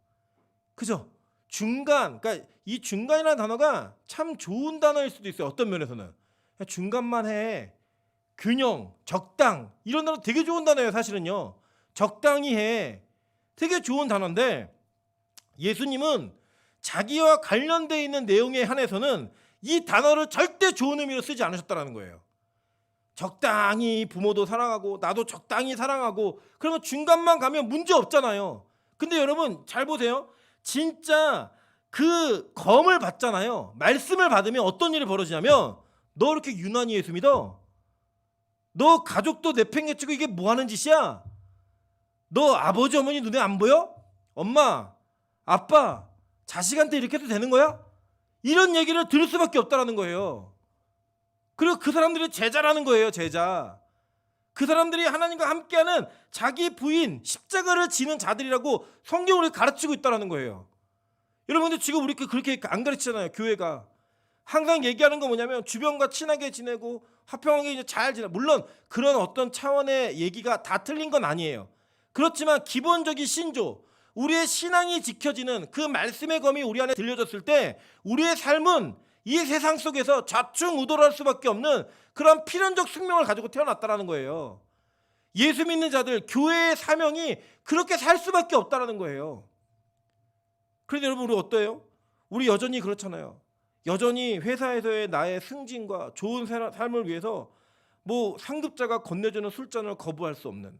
그죠? 중간, 그러니까 이 중간이라는 단어가 참 좋은 단어일 수도 있어요. 어떤 면에서는 중간만 해, 균형, 적당 이런 단어 되게 좋은 단어예요. 사실은요 적당히 해 되게 좋은 단어인데 예수님은 자기와 관련되어 있는 내용에 한해서는 이 단어를 절대 좋은 의미로 쓰지 않으셨다는 거예요. 적당히 부모도 사랑하고 나도 적당히 사랑하고 그러면 중간만 가면 문제 없잖아요. 근데 여러분 잘 보세요. 진짜 그 검을 받잖아요. 말씀을 받으면 어떤 일이 벌어지냐면 너 이렇게 유난히 예수 믿어? 너 가족도 내팽개치고 이게 뭐 하는 짓이야? 너 아버지 어머니 눈에 안 보여? 엄마 아빠 자식한테 이렇게 해도 되는 거야? 이런 얘기를 들을 수밖에 없다라는 거예요. 그리고 그 사람들이 제자라는 거예요. 제자. 그 사람들이 하나님과 함께하는 자기 부인 십자가를 지는 자들이라고 성경을 가르치고 있다는 거예요. 여러분들 지금 우리 그렇게 안 가르치잖아요. 교회가 항상 얘기하는 거 뭐냐면 주변과 친하게 지내고 화평하게 이제 잘 지내. 물론 그런 어떤 차원의 얘기가 다 틀린 건 아니에요. 그렇지만 기본적인 신조, 우리의 신앙이 지켜지는 그 말씀의 검이 우리 안에 들려졌을 때 우리의 삶은 이 세상 속에서 좌충우돌할 수밖에 없는 그런 필연적 숙명을 가지고 태어났다라는 거예요. 예수 믿는 자들, 교회의 사명이 그렇게 살 수밖에 없다라는 거예요. 그런데 여러분, 우리 어때요? 우리 여전히 그렇잖아요. 여전히 회사에서의 나의 승진과 좋은 삶을 위해서 뭐 상급자가 건네주는 술잔을 거부할 수 없는,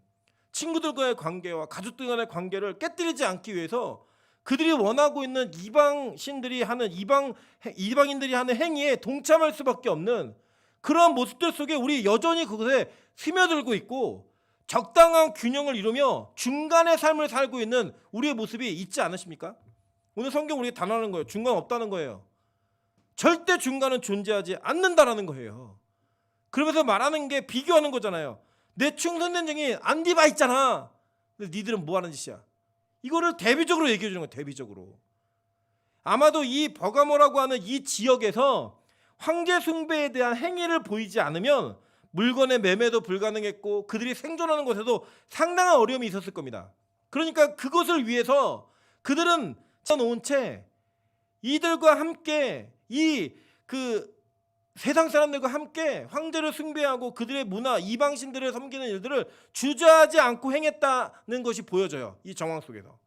친구들과의 관계와 가족들 간의 관계를 깨뜨리지 않기 위해서 그들이 원하고 있는 이방신들이 하는 이방인들이 하는 행위에 동참할 수밖에 없는 그런 모습들 속에 우리 여전히 그것에 스며들고 있고 적당한 균형을 이루며 중간의 삶을 살고 있는 우리의 모습이 있지 않으십니까? 오늘 성경 우리가 단언하는 거예요. 중간 없다는 거예요. 절대 중간은 존재하지 않는다라는 거예요. 그러면서 말하는 게 비교하는 거잖아요. 내 충성된 증인 안디바 있잖아. 근데 니들은 뭐 하는 짓이야? 이거를 대비적으로 얘기해 주는 거예요. 대비적으로. 아마도 이 버가모라고 하는 이 지역에서 황제 숭배에 대한 행위를 보이지 않으면 물건의 매매도 불가능했고 그들이 생존하는 것에도 상당한 어려움이 있었을 겁니다. 그러니까 그것을 위해서 그들은 놓은 채 이들과 함께 세상 사람들과 함께 황제를 숭배하고 그들의 문화, 이방신들을 섬기는 일들을 주저하지 않고 행했다는 것이 보여져요. 이 정황 속에서.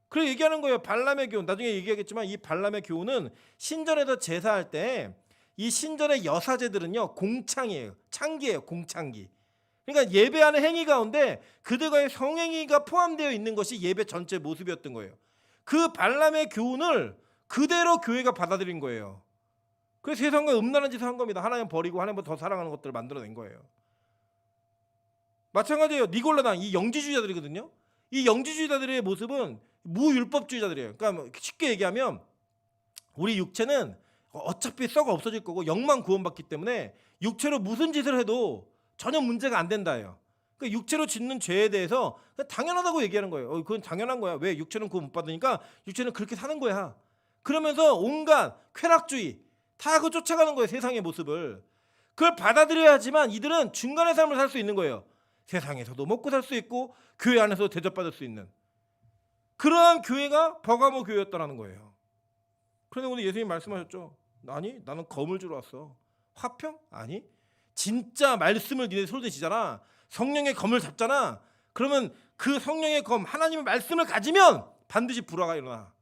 그래서 얘기하는 거예요. 발람의 교훈. 나중에 얘기하겠지만 이 발람의 교훈은 신전에서 제사할 때 이 신전의 여사제들은요, 공창이에요. 창기예요. 공창기. 그러니까 예배하는 행위 가운데 그들과의 성행위가 포함되어 있는 것이 예배 전체 모습이었던 거예요. 그 발람의 교훈을 그대로 교회가 받아들인 거예요. 그래서 세상과 음란한 짓을 한 겁니다. 하나님 버리고 하나님보다 더 사랑하는 것들을 만들어낸 거예요. 마찬가지예요. 니골라당, 이 영지주의자들이거든요. 이 영지주의자들의 모습은 무율법주의자들이에요. 그러니까 쉽게 얘기하면 우리 육체는 어차피 썩어 없어질 거고 영만 구원받기 때문에 육체로 무슨 짓을 해도 전혀 문제가 안 된다예요. 그러니까 육체로 짓는 죄에 대해서 당연하다고 얘기하는 거예요. 그건 당연한 거야. 왜? 육체는 구원 못 받으니까 육체는 그렇게 사는 거야. 그러면서 온갖 쾌락주의 다 그거 쫓아가는 거예요. 세상의 모습을. 그걸 받아들여야지만 이들은 중간의 삶을 살 수 있는 거예요. 세상에서도 먹고 살 수 있고 교회 안에서도 대접받을 수 있는 그러한 교회가 버가모 교회였다는 거예요. 그런데 오늘 예수님 말씀하셨죠. 아니, 나는 검을 주러 왔어. 화평? 아니, 진짜 말씀을 니네 손에 쥐잖아. 성령의 검을 잡잖아. 그러면 그 성령의 검, 하나님의 말씀을 가지면 반드시 불화가 일어나.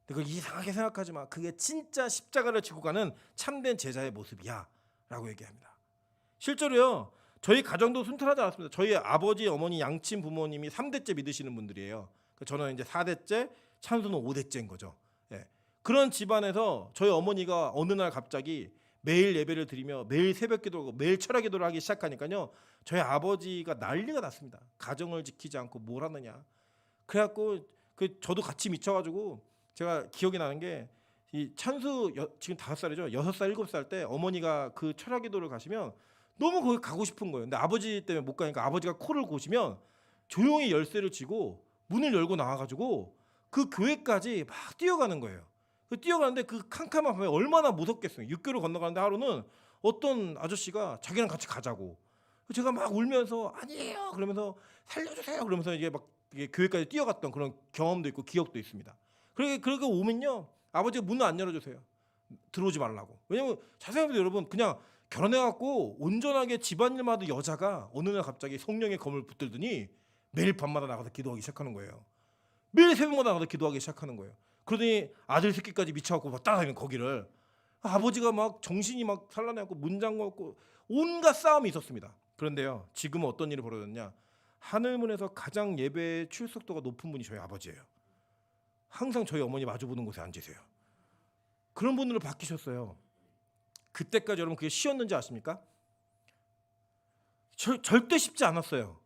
그걸 이상하게 생각하지 마. 그게 진짜 십자가를 지고 가는 참된 제자의 모습이야 라고 얘기합니다. 실제로요, 저희 가정도 순탄하지 않았습니다. 저희 아버지, 어머니, 양친 부모님이 3대째 믿으시는 분들이에요. 저는 이제 4대째, 찬수는 5대째인 거죠. 예. 그런 집안에서 저희 어머니가 어느 날 갑자기 매일 예배를 드리며 매일 새벽 기도하고 매일 철야 기도를 하기 시작하니까요, 저희 아버지가 난리가 났습니다. 가정을 지키지 않고 뭘 하느냐. 그래갖고 저도 같이 미쳐가지고 제가 기억이 나는 게 이 찬수 지금 5살이죠. 6살, 7살 때 어머니가 그 철야 기도를 가시면 너무 거기 가고 싶은 거예요. 근데 아버지 때문에 못 가니까 아버지가 코를 고시면 조용히 열쇠를 쥐고 문을 열고 나와가지고 그 교회까지 막 뛰어가는 거예요. 뛰어가는데 그 캄캄한 밤에 얼마나 무섭겠어요. 육교를 건너가는데 하루는 어떤 아저씨가 자기랑 같이 가자고. 제가 막 울면서 아니에요 그러면서 살려주세요 그러면서 이게 막 교회까지 뛰어갔던 그런 경험도 있고 기억도 있습니다. 그러니까 오면요, 아버지가 문을 안 열어주세요. 들어오지 말라고. 왜냐면 자세히 보면 여러분, 그냥 결혼해갖고 온전하게 집안일마다 여자가 어느 날 갑자기 성령의 검을 붙들더니 매일 밤마다 나가서 기도하기 시작하는 거예요. 매일 새벽마다 나가서 기도하기 시작하는 거예요. 그러더니 아들 새끼까지 미쳐갖고 막 따라다니는 거기를. 아버지가 막 정신이 막 산란해갖고 문 잠궈갖고 온갖 싸움이 있었습니다. 그런데요, 지금은 어떤 일이 벌어졌냐. 하늘문에서 가장 예배 출석도가 높은 분이 저희 아버지예요. 항상 저희 어머니 마주보는 곳에 앉으세요. 그런 분으로 바뀌셨어요. 그때까지 여러분 그게 쉬웠는지 아십니까? 절대 쉽지 않았어요.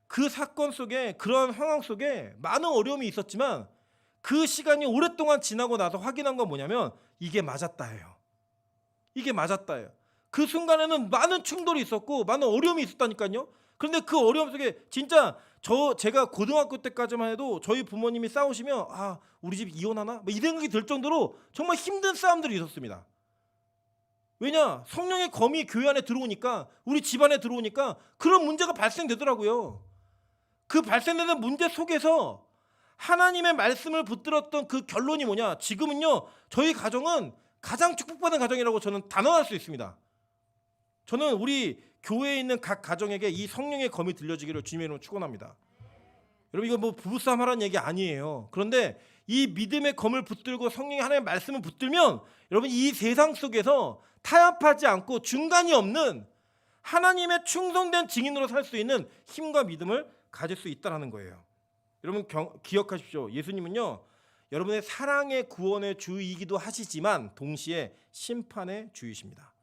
그 사건 속에, 그런 상황 속에 많은 어려움이 있었지만 그 시간이 오랫동안 지나고 나서 확인한 건 뭐냐면 이게 맞았다예요. 이게 맞았다예요. 그 순간에는 많은 충돌이 있었고 많은 어려움이 있었다니까요. 그런데 그 어려움 속에 진짜 제가 고등학교 때까지만 해도 저희 부모님이 싸우시면 우리 집 이혼하나? 이 생각이 들 정도로 정말 힘든 싸움들이 있었습니다. 왜냐? 성령의 검이 교회 안에 들어오니까, 우리 집안에 들어오니까 그런 문제가 발생되더라고요. 그 발생되는 문제 속에서 하나님의 말씀을 붙들었던 그 결론이 뭐냐? 지금은요, 저희 가정은 가장 축복받은 가정이라고 저는 단언할 수 있습니다. 저는 우리 교회에 있는 각 가정에게 이 성령의 검이 들려지기를 주님의 이름으로 축원합니다. 여러분, 이거 뭐 부부싸움 하라는 얘기 아니에요. 그런데 이 믿음의 검을 붙들고 성령의 하나님의 말씀을 붙들면 여러분, 이 세상 속에서 타협하지 않고 중간이 없는 하나님의 충성된 증인으로 살 수 있는 힘과 믿음을 가질 수 있다는 거예요. 여러분, 기억하십시오. 예수님은요, 여러분의 사랑의 구원의 주이기도 하시지만 동시에 심판의 주이십니다.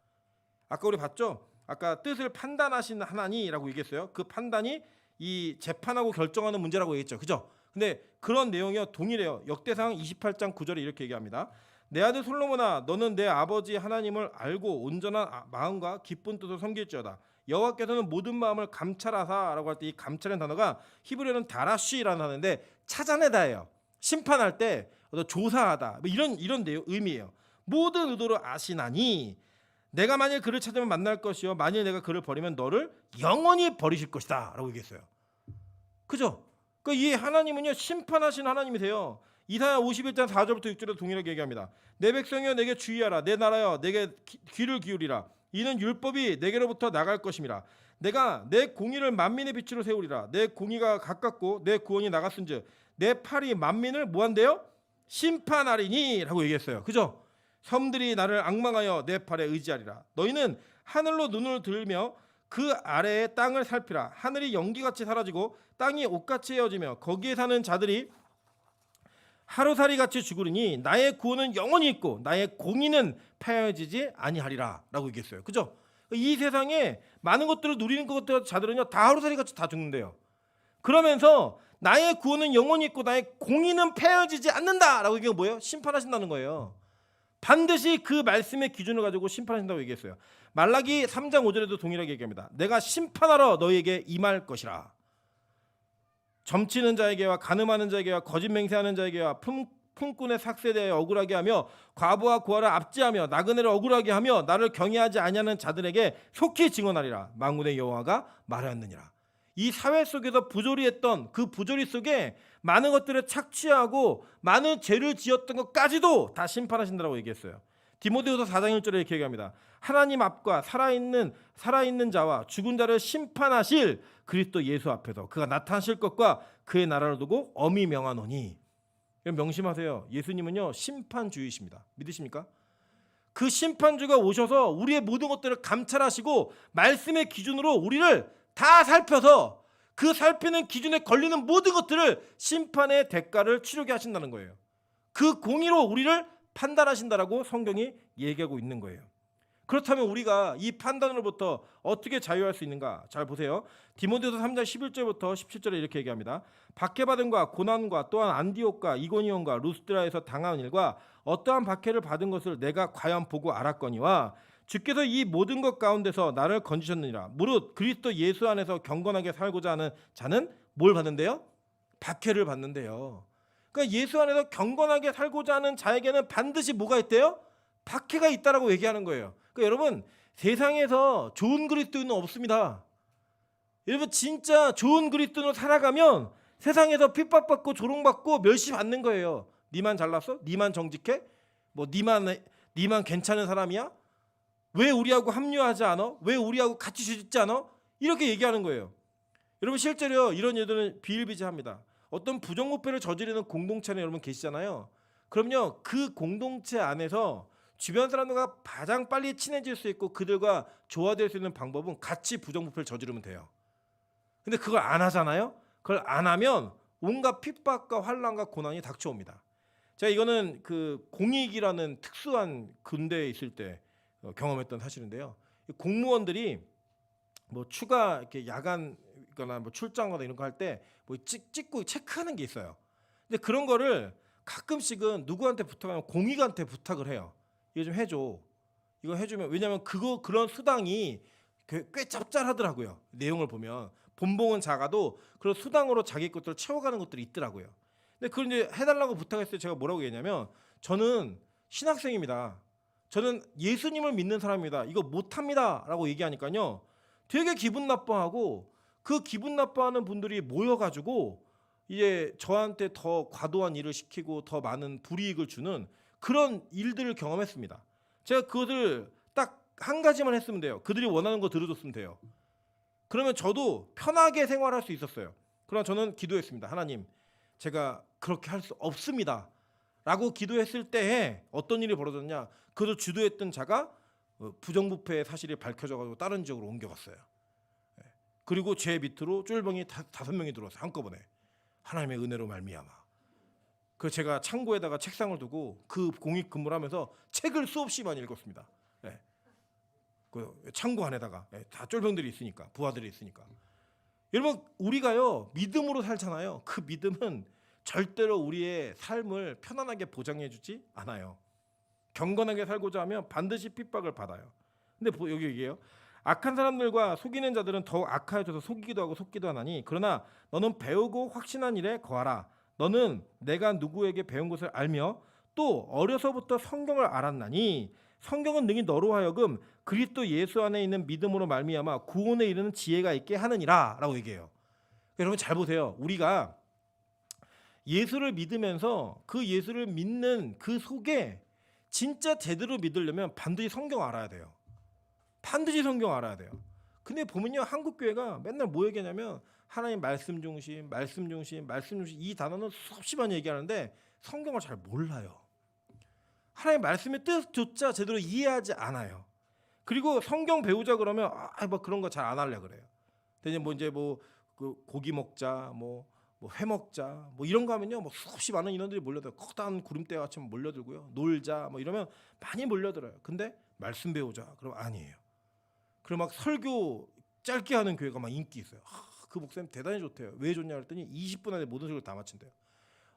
아까 우리 봤죠? 아까 뜻을 판단하신 하나님이라고 얘기했어요. 그 판단이 이 재판하고 결정하는 문제라고 얘기했죠. 그죠? 근데 그런 내용이요, 동일해요. 역대상 28장 9절에 이렇게 얘기합니다. 내 아들 솔로몬아, 너는 내 아버지 하나님을 알고 온전한 마음과 기쁜 뜻으로 섬길지어다. 여호와께서는 모든 마음을 감찰하사라고 할 때 이 감찰이라는 단어가 히브리어는 다라쉬라는 단어인데 찾아내다예요. 심판할 때 조사하다, 뭐 이런 의미예요. 모든 의도를 아시나니 내가 만일 그를 찾으면 만날 것이요 만일 내가 그를 버리면 너를 영원히 버리실 것이다라고 얘기했어요. 그죠? 이 하나님은요, 심판하신 하나님이세요. 이사야 51장 4절부터 6절에도 동일하게 얘기합니다. 내 백성이여 내게 주의하라. 내 나라여 내게 귀를 기울이라. 이는 율법이 내게로부터 나갈 것임이라. 내가 내 공의를 만민의 빛으로 세우리라. 내 공의가 가깝고 내 구원이 나갔은즉 내 팔이 만민을 뭐한대요? 심판하리니 라고 얘기했어요. 그죠? 섬들이 나를 앙망하여 내 팔에 의지하리라. 너희는 하늘로 눈을 들며 그 아래의 땅을 살피라. 하늘이 연기같이 사라지고 땅이 옷같이 헤어지며 거기에 사는 자들이 하루살이같이 죽으리니 나의 구원은 영원히 있고 나의 공의는 패해지지 아니하리라 라고 얘기했어요. 그죠? 이 세상에 많은 것들을 누리는 자들은요, 다 하루살이같이 다 죽는데요. 그러면서 나의 구원은 영원히 있고 나의 공의는 패해지지 않는다 라고 얘기가 뭐예요? 심판하신다는 거예요. 반드시 그 말씀의 기준을 가지고 심판하신다고 얘기했어요. 말라기 3장 5절에도 동일하게 얘기합니다. 내가 심판하러 너희에게 임할 것이라. 점치는 자에게와 간음하는 자에게와 거짓 맹세하는 자에게와 품꾼의 삭세에 대하여 억울하게 하며 과부와 고아를 압제하며 나그네를 억울하게 하며 나를 경외하지 아니하는 자들에게 속히 증언하리라. 만군의 여호와가 말하였느니라. 이 사회 속에서 부조리했던 그 부조리 속에 많은 것들을 착취하고 많은 죄를 지었던 것까지도 다 심판하신다고 얘기했어요. 디모데후서 4장 1절에 이렇게 얘기합니다. 하나님 앞과 살아있는 자와 죽은 자를 심판하실 그리스도 예수 앞에서 그가 나타나실 것과 그의 나라를 두고 엄히 명하노니. 명심하세요. 예수님은요, 심판주이십니다. 믿으십니까? 그 심판주가 오셔서 우리의 모든 것들을 감찰하시고 말씀의 기준으로 우리를 다 살펴서 그 살피는 기준에 걸리는 모든 것들을 심판의 대가를 치르게 하신다는 거예요. 그 공의로 우리를 판단하신다라고 성경이 얘기하고 있는 거예요. 그렇다면 우리가 이 판단으로부터 어떻게 자유할 수 있는가? 잘 보세요. 디모데후서 3장 11절부터 17절에 이렇게 얘기합니다. 박해받음과 고난과 또한 안디옥과 이고니온과 루스드라에서 당한 일과 어떠한 박해를 받은 것을 내가 과연 보고 알았거니와 주께서 이 모든 것 가운데서 나를 건지셨느니라. 무릇 그리스도 예수 안에서 경건하게 살고자 하는 자는 뭘 받는데요? 박해를 받는데요. 그러니까 예수 안에서 경건하게 살고자 하는 자에게는 반드시 뭐가 있대요? 박해가 있다라고 얘기하는 거예요. 그러니까 여러분, 세상에서 좋은 그리스도인은 없습니다. 여러분, 진짜 좋은 그리스도인으로 살아가면 세상에서 핍박받고 조롱받고 멸시받는 거예요. 니만 잘났어? 니만 정직해? 뭐 니만 괜찮은 사람이야? 왜 우리하고 합류하지 않아? 왜 우리하고 같이 주짓지 않아? 이렇게 얘기하는 거예요. 여러분, 실제로 이런 일들은 비일비재합니다. 어떤 부정부패를 저지르는 공동체 안에 여러분 계시잖아요. 그럼요, 그 공동체 안에서 주변 사람들과 가장 빨리 친해질 수 있고 그들과 조화될 수 있는 방법은 같이 부정부패를 저지르면 돼요. 근데 그걸 안 하잖아요. 그걸 안 하면 온갖 핍박과 환난과 고난이 닥쳐옵니다. 제가 이거는 그 공익이라는 특수한 군대에 있을 때 경험했던 사실인데요. 공무원들이 뭐 추가 이렇게 야간거나 뭐 출장거나 이런 거 할 때 뭐 찍고 체크하는 게 있어요. 근데 그런 거를 가끔씩은 누구한테 부탁하면 공익한테 부탁을 해요. 이거 좀 해줘. 이거 해주면, 왜냐하면 그런 수당이 꽤 짭짤하더라고요. 내용을 보면 본봉은 작아도 그런 수당으로 자기 것들을 채워가는 것들이 있더라고요. 근데 그걸 이제 해달라고 부탁했을 때 제가 뭐라고 얘기했냐면, 저는 신학생입니다. 저는 예수님을 믿는 사람입니다. 이거 못합니다라고 얘기하니까요, 되게 기분 나빠하고 그 기분 나빠하는 분들이 모여가지고 이제 저한테 더 과도한 일을 시키고 더 많은 불이익을 주는 그런 일들을 경험했습니다. 제가 그것을 딱 한 가지만 했으면 돼요. 그들이 원하는 거 들어줬으면 돼요. 그러면 저도 편하게 생활할 수 있었어요. 그러나 저는 기도했습니다. 하나님, 제가 그렇게 할 수 없습니다. 라고 기도했을 때에 어떤 일이 벌어졌냐? 그것을 주도했던 자가 부정부패의 사실이 밝혀져가지고 다른 지역으로 옮겨갔어요. 그리고 제 밑으로 쫄병이 5명이 들어왔어요. 한꺼번에. 하나님의 은혜로 말미암아. 그 제가 창고에다가 책상을 두고 그 공익 근무를 하면서 책을 수없이 많이 읽었습니다. 그 창고 안에다가 다 쫄병들이 있으니까, 부하들이 있으니까. 여러분, 우리가요 믿음으로 살잖아요. 그 믿음은 절대로 우리의 삶을 편안하게 보장해주지 않아요. 경건하게 살고자 하면 반드시 핍박을 받아요. 근데 여기 얘기해요. 악한 사람들과 속이는 자들은 더욱 악하여져서 속이기도 하고 속기도 하나니 그러나 너는 배우고 확신한 일에 거하라. 너는 내가 누구에게 배운 것을 알며 또 어려서부터 성경을 알았나니 성경은 능히 너로 하여금 그리스도 예수 안에 있는 믿음으로 말미암아 구원에 이르는 지혜가 있게 하느니라 라고 얘기해요. 여러분 잘 보세요. 우리가 예수를 믿으면서 그 예수를 믿는 그 속에 진짜 제대로 믿으려면 반드시 성경 알아야 돼요. 반드시 성경 알아야 돼요. 근데 보면요, 한국 교회가 맨날 뭐 얘기하냐면 하나님 말씀 중심, 말씀 중심, 말씀 중심, 이 단어는 수없이 많이 얘기하는데 성경을 잘 몰라요. 하나님 말씀의 뜻조차 제대로 이해하지 않아요. 그리고 성경 배우자 그러면 뭐 그런 거 잘 안 하려 그래요. 근데 이제 그 고기 먹자, 뭐 회 먹자, 뭐 이런 거 하면요, 뭐 수없이 많은 인원들이 몰려들어요. 커다란 구름대 같이 몰려들고요. 놀자, 뭐 이러면 많이 몰려들어요. 근데 말씀 배우자, 그럼 아니에요. 그리고 막 설교 짧게 하는 교회가 막 인기 있어요. 그 목사님 대단히 좋대요. 왜 좋냐 그랬더니 20분 안에 모든 설교를 다 마친대요.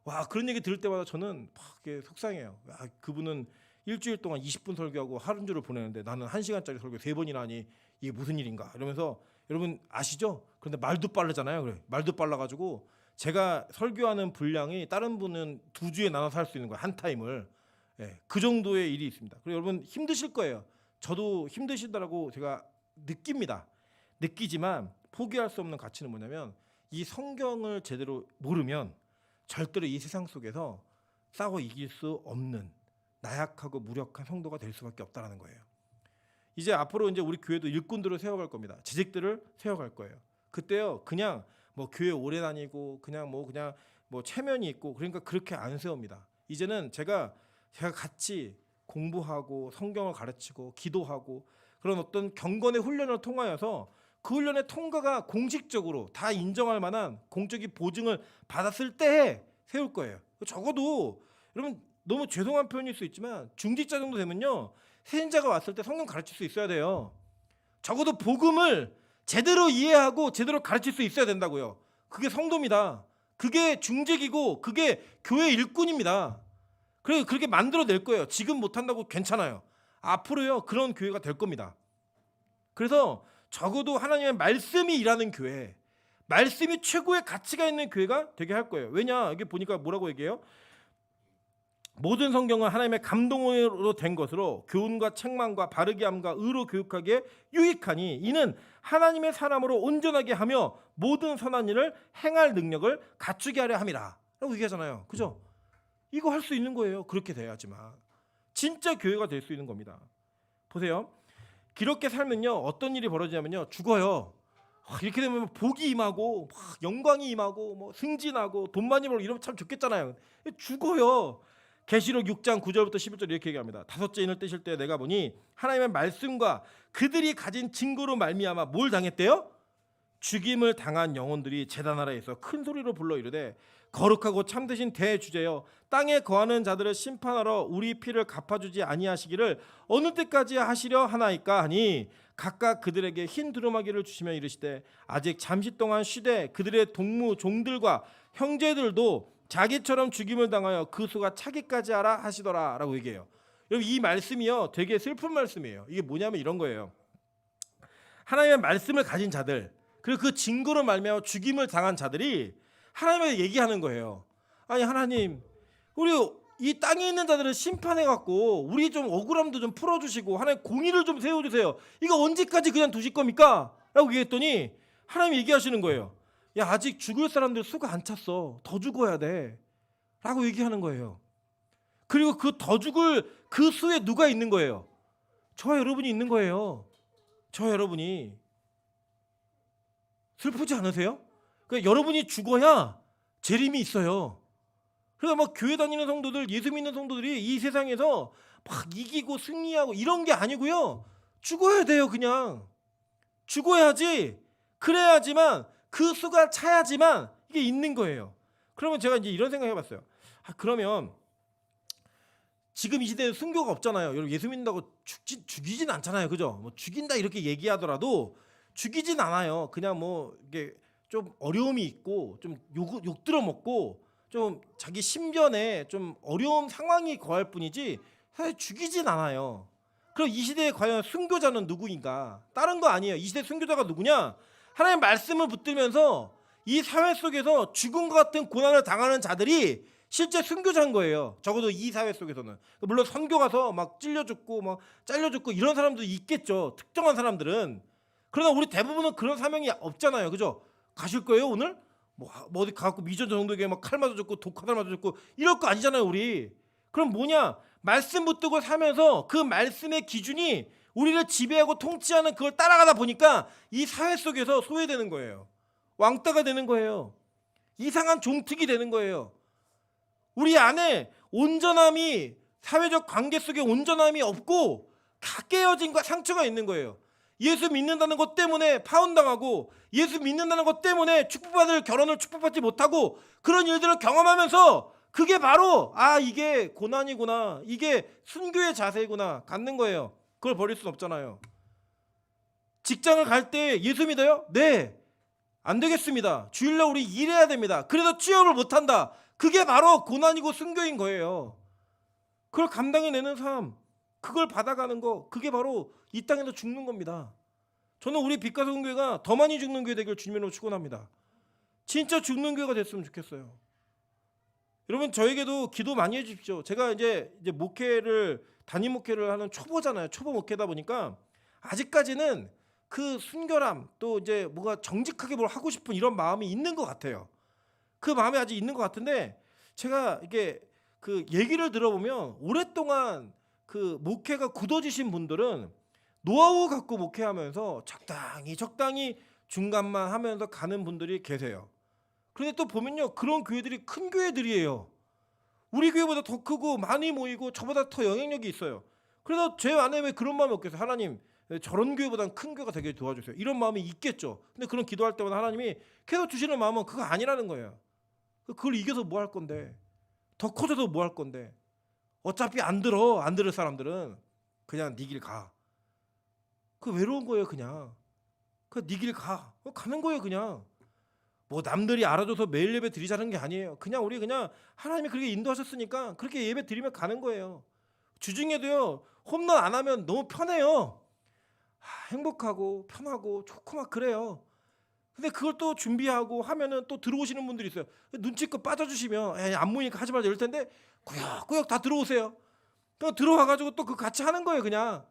와, 그런 얘기 들을 때마다 저는 막 속상해요. 그분은 일주일 동안 20분 설교하고 하루 주를 보내는데 나는 1시간짜리 설교 3번이나 하니 이게 무슨 일인가 이러면서, 여러분 아시죠? 그런데 말도 빠르잖아요. 그래. 말도 빨라가지고 제가 설교하는 분량이 다른 분은 2주에 나눠서 할 수 있는 거예요. 한 타임을. 그 정도의 일이 있습니다. 그리고 여러분 힘드실 거예요. 저도 힘드시다라고 제가 느끼지만 포기할 수 없는 가치는 뭐냐면 이 성경을 제대로 모르면 절대로 이 세상 속에서 싸워 이길 수 없는 나약하고 무력한 성도가 될 수밖에 없다라는 거예요. 이제 앞으로 이제 우리 교회도 일꾼들을 세워갈 겁니다. 재직들을 세워갈 거예요. 그때요 그냥 뭐 교회 오래 다니고 그냥 체면이 있고 그러니까 그렇게 안 세웁니다. 이제는 제가 같이 공부하고 성경을 가르치고 기도하고 그런 어떤 경건의 훈련을 통하여서 그 훈련의 통과가 공식적으로 다 인정할 만한 공적인 보증을 받았을 때 세울 거예요. 적어도 여러분 너무 죄송한 표현일 수 있지만 중직자 정도 되면요 세인자가 왔을 때 성경 가르칠 수 있어야 돼요. 적어도 복음을 제대로 이해하고 제대로 가르칠 수 있어야 된다고요. 그게 성도입니다. 그게 중직이고 그게 교회 일꾼입니다. 그래서 그렇게 만들어낼 거예요. 지금 못한다고 괜찮아요. 앞으로요 그런 교회가 될 겁니다. 그래서 적어도 하나님의 말씀이 일하는 교회, 말씀이 최고의 가치가 있는 교회가 되게 할 거예요. 왜냐, 여기 보니까 뭐라고 얘기해요? 모든 성경은 하나님의 감동으로 된 것으로 교훈과 책망과 바르게 함과 의로 교육하기에 유익하니 이는 하나님의 사람으로 온전하게 하며 모든 선한 일을 행할 능력을 갖추게 하려 함이라 라고 얘기하잖아요. 그죠? 이거 할 수 있는 거예요. 그렇게 돼야지만 진짜 교회가 될 수 있는 겁니다. 보세요. 그렇게 살면요 어떤 일이 벌어지냐면요 죽어요. 이렇게 되면 복이 임하고 영광이 임하고 뭐 승진하고 돈 많이 벌고 이러면 참 좋겠잖아요. 죽어요. 계시록 6장 9절부터 11절 이렇게 얘기합니다. 5째 인을 떼실 때 내가 보니 하나님의 말씀과 그들이 가진 증거로 말미암아 뭘 당했대요? 죽임을 당한 영혼들이 제단 아래에서 큰 소리로 불러 이르되 거룩하고 참되신 대주제여 땅에 거하는 자들을 심판하러 우리 피를 갚아주지 아니하시기를 어느 때까지 하시려 하나이까 하니 각각 그들에게 흰 두루마기를 주시며 이르시되 아직 잠시 동안 쉬되 그들의 동무 종들과 형제들도 자기처럼 죽임을 당하여 그 수가 차기까지 하라 하시더라 라고 얘기해요. 여러분 이 말씀이요 되게 슬픈 말씀이에요. 이게 뭐냐면 이런 거예요. 하나님의 말씀을 가진 자들 그리고 그 증거로 말미암아 죽임을 당한 자들이 하나님에게 얘기하는 거예요. 아니 하나님 우리 이 땅에 있는 자들을 심판해갖고 우리 좀 억울함도 좀 풀어주시고 하나님 공의를 좀 세워주세요. 이거 언제까지 그냥 두실 겁니까? 라고 얘기했더니 하나님이 얘기하시는 거예요. 야 아직 죽을 사람들 수가 안 찼어. 더 죽어야 돼. 라고 얘기하는 거예요. 그리고 그 더 죽을 그 수에 누가 있는 거예요? 저와 여러분이 있는 거예요. 저와 여러분이. 슬프지 않으세요? 그러니까 여러분이 죽어야 재림이 있어요. 그러니까 막 교회 다니는 성도들, 예수 믿는 성도들이 이 세상에서 막 이기고 승리하고 이런 게 아니고요. 죽어야 돼요. 그냥 죽어야지. 그래야지만 그 수가 차야지만 이게 있는 거예요. 그러면 제가 이제 이런 생각 해봤어요. 그러면 지금 이 시대에 순교가 없잖아요. 여러분 예수 믿는다고 죽이진 않잖아요. 그죠? 뭐 죽인다 이렇게 얘기하더라도 죽이진 않아요. 그냥 뭐 이게 좀 어려움이 있고 좀 욕 들어 먹고 좀 자기 신변에 좀 어려운 상황이 거할 뿐이지 사실 죽이진 않아요. 그럼 이 시대에 과연 순교자는 누구인가? 다른 거 아니에요. 이 시대 순교자가 누구냐? 하나님의 말씀을 붙들면서 이 사회 속에서 죽음과 같은 고난을 당하는 자들이 실제 순교자인 거예요. 적어도 이 사회 속에서는. 물론 선교 가서 막 찔려 죽고 막 잘려 죽고 이런 사람도 있겠죠. 특정한 사람들은. 그러나 우리 대부분은 그런 사명이 없잖아요. 그죠? 가실 거예요 오늘? 뭐 어디 가고 미전 정도에게 막 칼 맞아 죽고 독화살 맞아 죽고 이럴 거 아니잖아요 우리. 그럼 뭐냐? 말씀 붙들고 살면서 그 말씀의 기준이 우리를 지배하고 통치하는 그걸 따라가다 보니까 이 사회 속에서 소외되는 거예요. 왕따가 되는 거예요. 이상한 종특이 되는 거예요. 우리 안에 온전함이 사회적 관계 속에 온전함이 없고 다 깨어진 상처가 있는 거예요. 예수 믿는다는 것 때문에 파혼당하고 예수 믿는다는 것 때문에 축복받을 결혼을 축복받지 못하고 그런 일들을 경험하면서 그게 바로 이게 고난이구나. 이게 순교의 자세구나. 갖는 거예요. 그걸 버릴 순 없잖아요. 직장을 갈 때 예수 믿어요? 네. 안 되겠습니다. 주일날 우리 일해야 됩니다. 그래도 취업을 못한다. 그게 바로 고난이고 순교인 거예요. 그걸 감당해내는 삶, 그걸 받아가는 거, 그게 바로 이 땅에서 죽는 겁니다. 저는 우리 빛가서 교회가 더 많이 죽는 교회 되길 주님으로 축원합니다. 진짜 죽는 교회가 됐으면 좋겠어요. 여러분 저에게도 기도 많이 해주십시오. 제가 이제 목회를 단임 목회를 하는 초보잖아요. 초보 목회다 보니까 아직까지는 그 순결함 또 이제 뭔가 정직하게 뭘 하고 싶은 이런 마음이 있는 것 같아요. 그 마음이 아직 있는 것 같은데 제가 이게 그 얘기를 들어보면 오랫동안 그 목회가 굳어지신 분들은 노하우 갖고 목회하면서 적당히 중간만 하면서 가는 분들이 계세요. 그런데 또 보면요 그런 교회들이 큰 교회들이에요. 우리 교회보다 더 크고 많이 모이고 저보다 더 영향력이 있어요. 그래서 제 안에 왜 그런 마음이 없겠어요. 하나님 저런 교회보다는 큰 교회가 되게 도와주세요. 이런 마음이 있겠죠. 근데 그런 기도할 때마다 하나님이 계속 주시는 마음은 그거 아니라는 거예요. 그걸 이겨서 뭐 할 건데 더 커져도 뭐 할 건데 어차피 안 들을 사람들은 그냥 네 길 가. 그 외로운 거예요 그냥. 그 네 길 가. 가는 거예요 그냥. 뭐 남들이 알아줘서 매일 예배 드리자는 게 아니에요. 그냥 우리 그냥 하나님이 그렇게 인도하셨으니까 그렇게 예배 드리면 가는 거예요. 주중에도요 홈런 안 하면 너무 편해요. 행복하고 편하고 좋고 막 그래요. 근데 그걸 또 준비하고 하면은 또 들어오시는 분들이 있어요. 눈치껏 빠져주시면 안 모이니까 하지 말자 이럴 텐데 꾸역꾸역 다 들어오세요. 그냥 들어와가지고 또 그 같이 하는 거예요. 그냥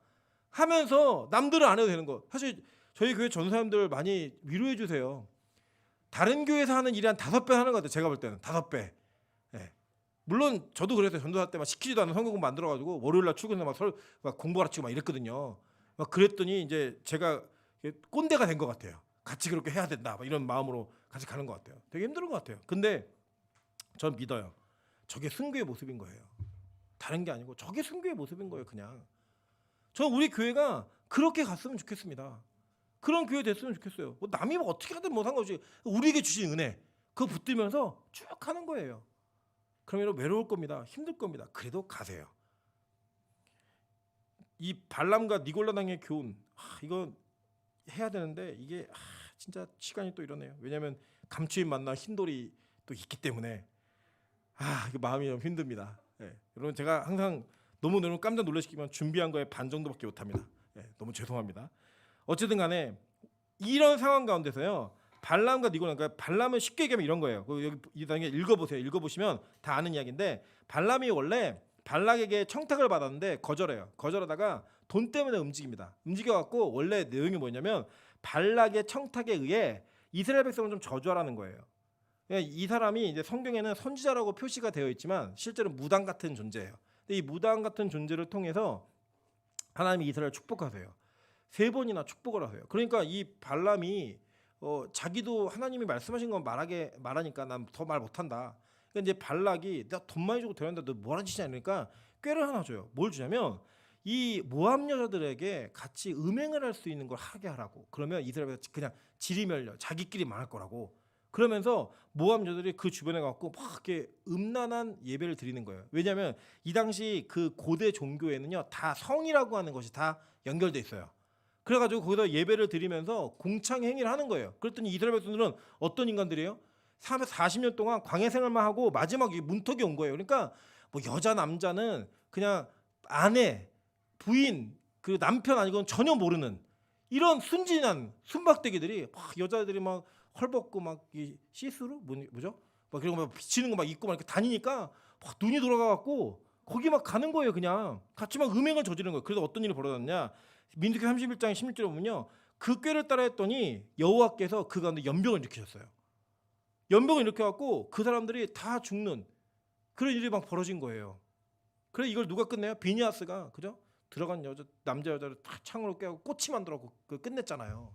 하면서 남들은 안 해도 되는 거. 사실 저희 교회 전사님들 많이 위로해 주세요. 다른 교회에서 하는 일이 한 5배 하는 것 같아요. 제가 볼 때는 5배. 예. 물론 저도 그랬어요. 전도사 때 막 시키지도 않은 성경공 만들어가지고 월요일날 출근해서 막 공부 가르치고 막 이랬거든요. 막 그랬더니 이제 제가 꼰대가 된 것 같아요. 같이 그렇게 해야 된다. 막 이런 마음으로 같이 가는 것 같아요. 되게 힘든 것 같아요. 근데 전 믿어요. 저게 순교의 모습인 거예요. 다른 게 아니고 저게 순교의 모습인 거예요. 그냥. 전 우리 교회가 그렇게 갔으면 좋겠습니다. 그런 교회 됐으면 좋겠어요. 뭐 남이 뭐 어떻게 하든 뭐 상관없이 우리에게 주신 은혜 그거 붙들면서 쭉 하는 거예요. 그러면 외로울 겁니다. 힘들 겁니다. 그래도 가세요. 이 발람과 니골라당의 교훈 이거 해야 되는데 이게 진짜 시간이 또 이러네요. 왜냐하면 감추인 만나 흰돌이 또 있기 때문에 이거 마음이 좀 힘듭니다. 여러분 제가 항상 너무 깜짝 놀라시키면 준비한 거에 반 정도밖에 못합니다. 너무 죄송합니다. 어쨌든 간에 이런 상황 가운데서요. 발람과 니골라 그러니까 발람은 쉽게 얘기하면 이런 거예요. 여기 이 단계 읽어보세요. 읽어보시면 다 아는 이야기인데 발람이 원래 발락에게 청탁을 받았는데 거절해요. 거절하다가 돈 때문에 움직입니다. 움직여갖고 원래 내용이 뭐냐면 발락의 청탁에 의해 이스라엘 백성을 좀 저주하라는 거예요. 그러니까 이 사람이 이제 성경에는 선지자라고 표시가 되어 있지만 실제로 무당 같은 존재예요. 근데 이 무당 같은 존재를 통해서 하나님이 이스라엘을 축복하세요. 3번이나 축복을 하세요. 그러니까 이 발람이 자기도 하나님이 말씀하신 건 말하니까 난 더 말 못한다. 그러니까 이제 발락이 내가 돈 많이 주고 데려간다. 너 뭐라 짓이냐 그러니까 꾀를 하나 줘요. 뭘 주냐면 이 모압 여자들에게 같이 음행을 할 수 있는 걸 하게 하라고. 그러면 이스라엘에서 그냥 지리멸려 자기끼리 망할 거라고. 그러면서 모압 여자들이 그 주변에 가고 막 이렇게 음란한 예배를 드리는 거예요. 왜냐하면 이 당시 그 고대 종교에는요 다 성이라고 하는 것이 다 연결돼 있어요. 그래가지고 거기서 예배를 드리면서 공창 행위를 하는 거예요. 그랬더니 이스라엘 백성들은 어떤 인간들이에요? 40년 동안 광야 생활만 하고 마지막에 문턱이 온 거예요. 그러니까 뭐 여자 남자는 그냥 아내, 부인, 그 남편 아니고는 전혀 모르는 이런 순진한 순박대기들이 막 여자들이 막 헐벗고 막 이 시스루 뭐죠? 막 그런 거 막 비치는 거 막 입고 막 이렇게 다니니까 막 눈이 돌아가갖고 거기 막 가는 거예요. 그냥 같이 막 음행을 저지르는 거예요. 그래서 어떤 일이 벌어졌냐? 민수기 31장 16절에 보면요. 그 꾀를 따라했더니 여호와께서 그 가운데 연병을 일으키셨어요. 연병을 일으켜갖고 그 사람들이 다 죽는 그런 일이 막 벌어진 거예요. 그래 이걸 누가 끝내요? 비니아스가 그죠? 들어간 남자 여자를 다 창으로 깨고 꼬치 만들어갖고 끝냈잖아요.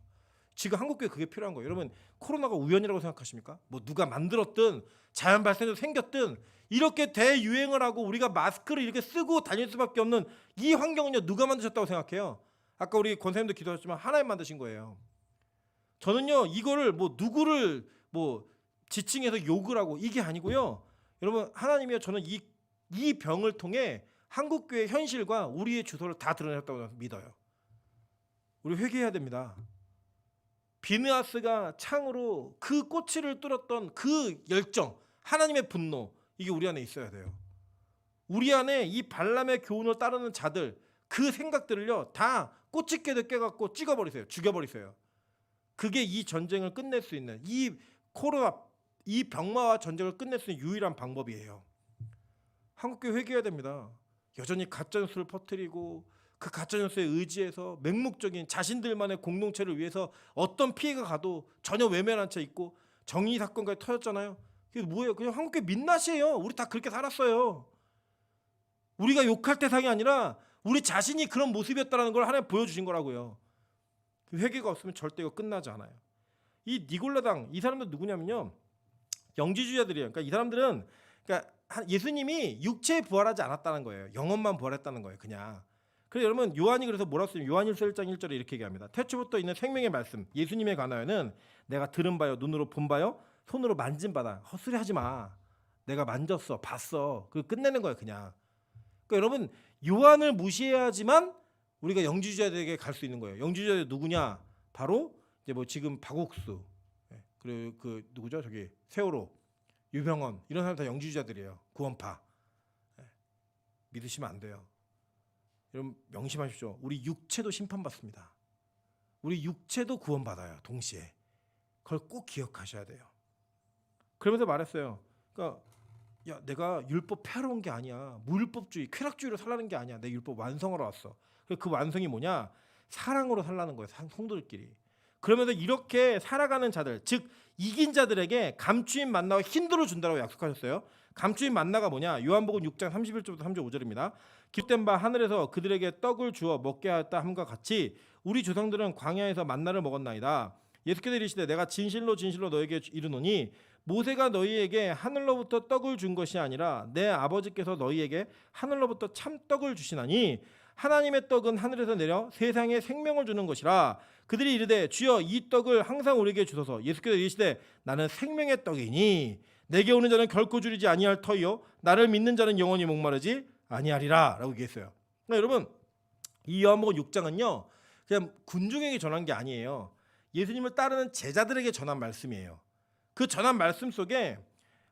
지금 한국교회 그게 필요한 거예요. 여러분 코로나가 우연이라고 생각하십니까? 뭐 누가 만들었든 자연 발생해서 생겼든 이렇게 대유행을 하고 우리가 마스크를 이렇게 쓰고 다닐 수밖에 없는 이 환경은요 누가 만드셨다고 생각해요? 아까 우리 권사님도 기도하셨지만 하나님 만드신 거예요. 저는요 이거를 뭐 누구를 뭐 지칭해서 욕을 하고 이게 아니고요. 여러분 하나님이요 저는 이 병을 통해 한국교회 현실과 우리의 주소를 다 드러냈다고 믿어요. 우리 회개해야 됩니다. 비느하스가 창으로 그 꼬치를 뚫었던 그 열정, 하나님의 분노 이게 우리 안에 있어야 돼요. 우리 안에 이 발람의 교훈을 따르는 자들 그 생각들을요 다 꼬치깨를 깨갖고 찍어버리세요. 죽여버리세요. 그게 이 전쟁을 끝낼 수 있는 이 코로나 이 병마와 전쟁을 끝낼 수 있는 유일한 방법이에요. 한국교회 회개해야 됩니다. 여전히 가짜뉴스를 퍼뜨리고 그 가짜뉴스에 의지해서 맹목적인 자신들만의 공동체를 위해서 어떤 피해가 가도 전혀 외면한 채 있고 정의 사건까지 터졌잖아요. 그게 뭐예요? 그냥 한국교회 민낯이에요. 우리 다 그렇게 살았어요. 우리가 욕할 대상이 아니라 우리 자신이 그런 모습이었다는 걸 하나님 보여주신 거라고요. 회개가 없으면 절대 이거 끝나지 않아요. 이 니골라당 이 사람들 누구냐면요. 영지주의자들이에요. 그러니까 이 사람들은 그러니까 예수님이 육체에 부활하지 않았다는 거예요. 영혼만 부활했다는 거예요. 그냥. 그래서 여러분 요한이 그래서 뭐라고 써요? 요한일서 1장 1절에 이렇게 얘기합니다. 태초부터 있는 생명의 말씀 예수님에 관하여는 내가 들은 바요 눈으로 본 바요 손으로 만진 바다. 헛소리하지 마. 내가 만졌어 봤어. 그거 끝내는 거예요. 그냥. 그러니까 여러분 요한을 무시해야지만 우리가 영지주의자들에게 갈 수 있는 거예요. 영지주의자들 누구냐? 바로 이제 뭐 지금 박옥수 그리고 그 누구죠? 저기 세월호 유병헌 이런 사람 다 영지주의자들이에요. 구원파. 믿으시면 안 돼요. 여러분 명심하십시오. 우리 육체도 심판받습니다. 우리 육체도 구원받아요. 동시에. 그걸 꼭 기억하셔야 돼요. 그러면서 말했어요. 그러니까 야 내가 율법 폐하러 온 게 아니야. 무율법주의, 쾌락주의로 살라는 게 아니야. 내 율법 완성하러 왔어. 그 완성이 뭐냐? 사랑으로 살라는 거예요. 성도들끼리. 그러면서 이렇게 살아가는 자들, 즉 이긴 자들에게 감추인 만나와 힌도를 준다고 약속하셨어요. 감추인 만나가 뭐냐? 요한복음 6장 31절부터 35절입니다. 기록된 바 하늘에서 그들에게 떡을 주어 먹게 하였다 함과 같이 우리 조상들은 광야에서 만나를 먹었나이다. 예수께서 이르시되 내가 진실로 진실로 너에게 이르노니 모세가 너희에게 하늘로부터 떡을 준 것이 아니라 내 아버지께서 너희에게 하늘로부터 참떡을 주시나니 하나님의 떡은 하늘에서 내려 세상에 생명을 주는 것이라. 그들이 이르되 주여 이 떡을 항상 우리에게 주소서. 예수께서 이르시되 나는 생명의 떡이니 내게 오는 자는 결코 줄이지 아니할 터이요 나를 믿는 자는 영원히 목마르지 아니하리라 라고 얘기했어요. 그러니까 여러분 이 요한복음 6장은요 그냥 군중에게 전한 게 아니에요. 예수님을 따르는 제자들에게 전한 말씀이에요. 그 전한 말씀 속에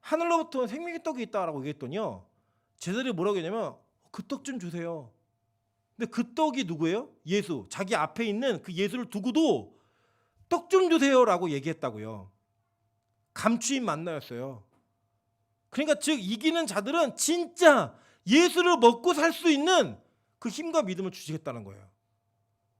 하늘로부터 생명의 떡이 있다라고 얘기했더니요 제자들이 뭐라고 했냐면 그 떡 좀 주세요. 근데 그 떡이 누구예요? 예수. 자기 앞에 있는 그 예수를 두고도 떡 좀 주세요라고 얘기했다고요. 감추인 만나였어요. 그러니까 즉 이기는 자들은 진짜 예수를 먹고 살 수 있는 그 힘과 믿음을 주시겠다는 거예요.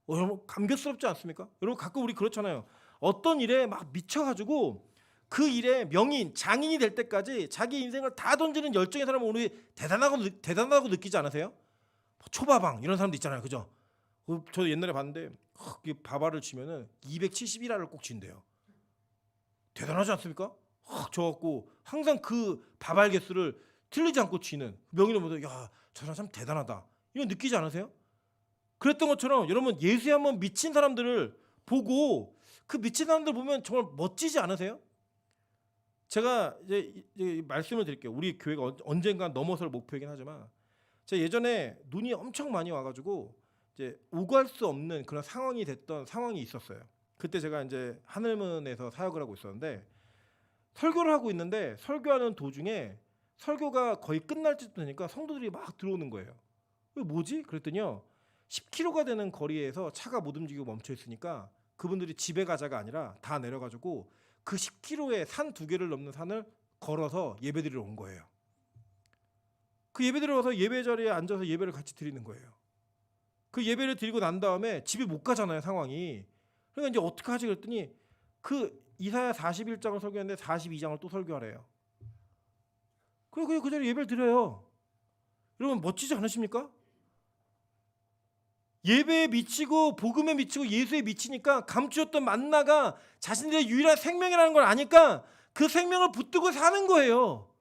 여러분 감격스럽지 않습니까? 여러분 가끔 우리 그렇잖아요. 어떤 일에 막 미쳐가지고 그 일에 명인, 장인이 될 때까지 자기 인생을 다 던지는 열정의 사람은 우리 대단하고 느끼지 않으세요? 초밥왕 이런 사람도 있잖아요, 그죠? 저도 옛날에 봤는데 바바를 치면은 271알을 꼭 친대요. 대단하지 않습니까? 저 갖고 항상 그 바발 개수를 틀리지 않고 치는 명인을 보면 야, 저 사람 참 대단하다 이런 느끼지 않으세요? 그랬던 것처럼 여러분 예수에 한번 미친 사람들을 보고 그 미친 사람들 보면 정말 멋지지 않으세요? 제가 이제 말씀을 드릴게요. 우리 교회가 언젠가 넘어설 목표이긴 하지만 제가 예전에 눈이 엄청 많이 와가지고 이제 오갈 수 없는 그런 상황이 됐던 상황이 있었어요. 그때 제가 이제 하늘문에서 사역을 하고 있었는데 설교를 하고 있는데 설교하는 도중에 설교가 거의 끝날 쯤 되니까 성도들이 막 들어오는 거예요. 이거 뭐지? 그랬더니요. 10km가 되는 거리에서 차가 못 움직이고 멈춰 있으니까 그분들이 집에 가자가 아니라 다 내려가지고 그 10km의 산 2개를 넘는 산을 걸어서 예배드리러 온 거예요. 그 예배드리러 와서 예배 자리에 앉아서 예배를 같이 드리는 거예요. 그 예배를 드리고 난 다음에 집에 못 가잖아요, 상황이. 그러니까 이제 어떻게 하지 그랬더니 그 이사야 41장을 설교했는데 42장을 또 설교하래요. 그냥 그 자리에 예배를 드려요. 여러분 멋지지 않으십니까? 예배에 미치고 복음에 미치고 예수에 미치니까 감추었던 만나가 자신들의 유일한 생명이라는 걸 아니까 그 생명을 붙들고 사는 거예요.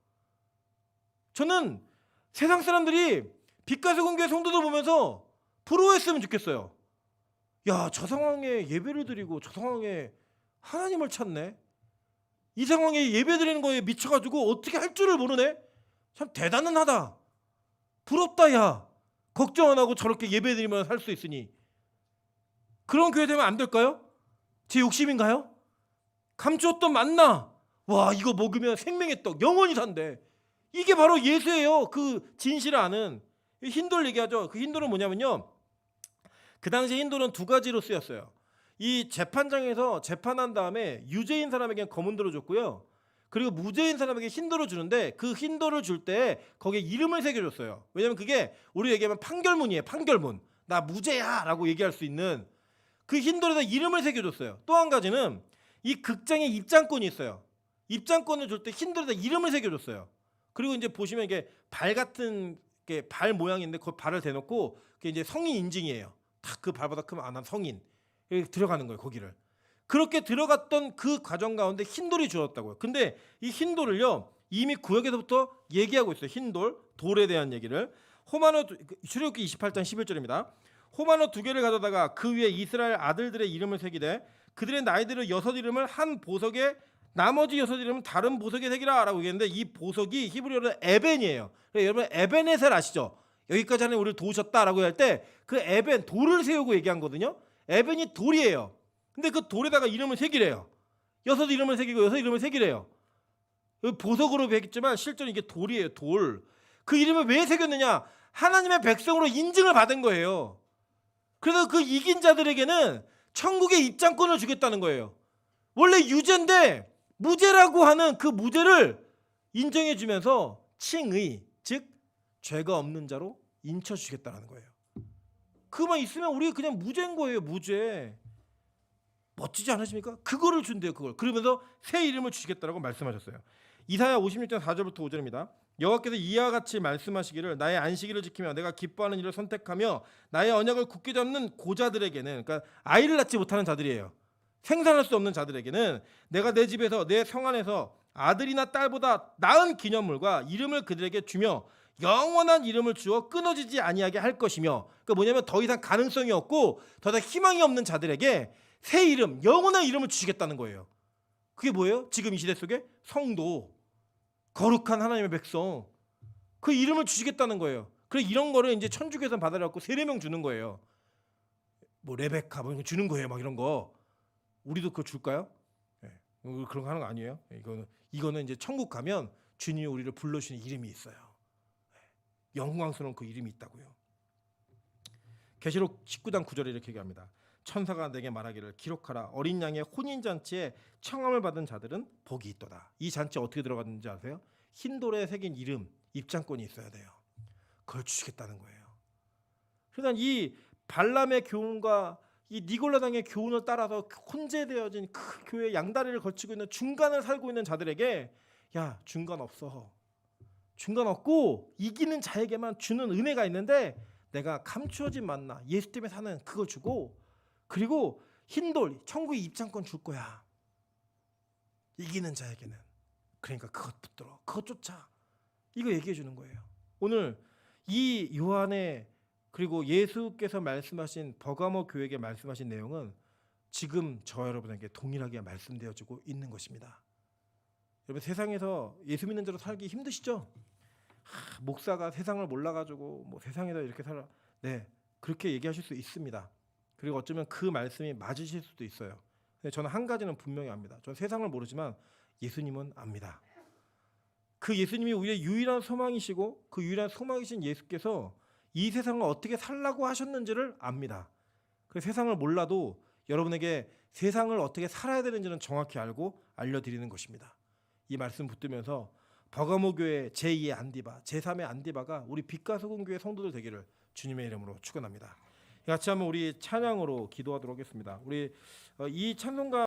저는 세상 사람들이 빛과 소금교회 성도들 보면서 부러워했으면 좋겠어요. 야, 저 상황에 예배를 드리고 저 상황에 하나님을 찾네. 이 상황에 예배 드리는 거에 미쳐가지고 어떻게 할 줄을 모르네. 참 대단은 하다. 부럽다 야. 걱정 안 하고 저렇게 예배 드리면 살 수 있으니. 그런 교회 되면 안 될까요? 제 욕심인가요? 감추었던 만나. 와, 이거 먹으면 생명의 떡 영원히 산대. 이게 바로 예수예요. 그 진실을 아는. 힌도를 얘기하죠. 그 힌도는 뭐냐면요. 그 당시 힌도는 2가지로 쓰였어요. 이 재판장에서 재판한 다음에 유죄인 사람에게는 검은도를 줬고요. 그리고 무죄인 사람에게 흰도를 주는데 그 흰도를 줄 때 거기에 이름을 새겨줬어요. 왜냐면 그게 우리 얘기하면 판결문이에요. 판결문. 나 무죄야 라고 얘기할 수 있는 그 흰도에다 이름을 새겨줬어요. 또 한 가지는 이 극장에 입장권이 있어요. 입장권을 줄 때 흰도에다 이름을 새겨줬어요. 그리고 이제 보시면 이게 발 같은 게 발 모양인데 그 발을 대놓고 그게 이제 성인 인증이에요. 딱 그 발보다 크면 난 성인. 이렇게 들어가는 거예요. 거기를. 그렇게 들어갔던 그 과정 가운데 흰돌이 주었다고요. 근데 이 흰돌을요 이미 구역에서부터 얘기하고 있어요. 흰돌, 돌에 대한 얘기를. 출애굽기 28장 11절입니다. 호마노 2개를 가져다가 그 위에 이스라엘 아들들의 이름을 새기되 그들의 나이대로 6 이름을 한 보석에 나머지 6 이름은 다른 보석에 새기라 라고 얘기했는데 이 보석이 히브리어로 에벤이에요. 여러분 에벤에셀 아시죠? 여기까지 하는 우리를 도우셨다라고 할 때 그 에벤 돌을 세우고 얘기한 거거든요. 에벤이 돌이에요. 근데 그 돌에다가 이름을 새기래요. 6 이름을 새기고 6 이름을 새기래요. 보석으로 배웠지만 실제로 이게 돌이에요. 돌. 그 이름을 왜 새겼느냐? 하나님의 백성으로 인증을 받은 거예요. 그래서 그 이긴 자들에게는 천국의 입장권을 주겠다는 거예요. 원래 유죄인데 무죄라고 하는 그 무죄를 인정해 주면서 칭의, 즉 죄가 없는 자로 인쳐 주겠다는 거예요. 그만 있으면 우리 그냥 무죄인 거예요. 무죄. 멋지지 않으십니까? 그거를 준대요. 그걸. 그러면서 새 이름을 주시겠다라고 말씀하셨어요. 이사야 56장 4절부터 5절입니다. 여호와께서 이와 같이 말씀하시기를 나의 안식일을 지키며 내가 기뻐하는 일을 선택하며 나의 언약을 굳게 잡는 고자들에게는, 그러니까 아이를 낳지 못하는 자들이에요. 생산할 수 없는 자들에게는 내가 내 집에서 내 성 안에서 아들이나 딸보다 나은 기념물과 이름을 그들에게 주며 영원한 이름을 주어 끊어지지 아니하게 할 것이며, 그러니까 뭐냐면 더 이상 가능성이 없고 더 이상 희망이 없는 자들에게 새 이름, 영원한 이름을 주시겠다는 거예요. 그게 뭐예요? 지금 이 시대 속에 성도, 거룩한 하나님의 백성, 그 이름을 주시겠다는 거예요. 그래 이런 거를 이제 천주교에서 받아갖고 세례명 주는 거예요. 뭐 레베카 뭐 이런 거 주는 거예요. 막 이런 거. 우리도 그거 줄까요? 네. 그런 거 하는 거 아니에요. 이거는 이제 천국 가면 주님이 우리를 불러주시는 이름이 있어요. 영광스러운 그 이름이 있다고요. 계시록 19장 9절에 이렇게 얘기합니다. 천사가 내게 말하기를 기록하라. 어린 양의 혼인잔치에 청함을 받은 자들은 복이 있도다. 이 잔치 어떻게 들어갔는지 아세요? 흰 돌에 새긴 이름, 입장권이 있어야 돼요. 그걸 주시겠다는 거예요. 그러니까 이 발람의 교훈과 이 니골라당의 교훈을 따라서 혼재되어진 그 교회 양다리를 걸치고 있는 중간을 살고 있는 자들에게 야, 중간 없어. 중간 없고 이기는 자에게만 주는 은혜가 있는데 내가 감추어진 만나 예수 때문에 사는 그거 주고 그리고 흰돌 천국의 입장권 줄 거야. 이기는 자에게는. 그러니까 그것 붙들어. 그것 쫓아. 이거 얘기해 주는 거예요. 오늘 이 요한의 그리고 예수께서 말씀하신 버가모 교회에게 말씀하신 내용은 지금 저와 여러분에게 동일하게 말씀되어지고 있는 것입니다. 여러분 세상에서 예수 믿는 자로 살기 힘드시죠? 목사가 세상을 몰라가지고 뭐 세상에서 이렇게 살아. 네, 그렇게 얘기하실 수 있습니다. 그리고 어쩌면 그 말씀이 맞으실 수도 있어요. 근데 저는 한 가지는 분명히 압니다. 저는 세상을 모르지만 예수님은 압니다. 그 예수님이 우리의 유일한 소망이시고 그 유일한 소망이신 예수께서 이 세상을 어떻게 살라고 하셨는지를 압니다. 그 세상을 몰라도 여러분에게 세상을 어떻게 살아야 되는지는 정확히 알고 알려드리는 것입니다. 이 말씀 붙들면서 버가모 교회 제2의 안디바, 제3의 안디바가 우리 빛과 소금 교회 성도들 되기를 주님의 이름으로 축원합니다. 같이 한번 우리 찬양으로 기도하도록 하겠습니다. 우리 이 찬송가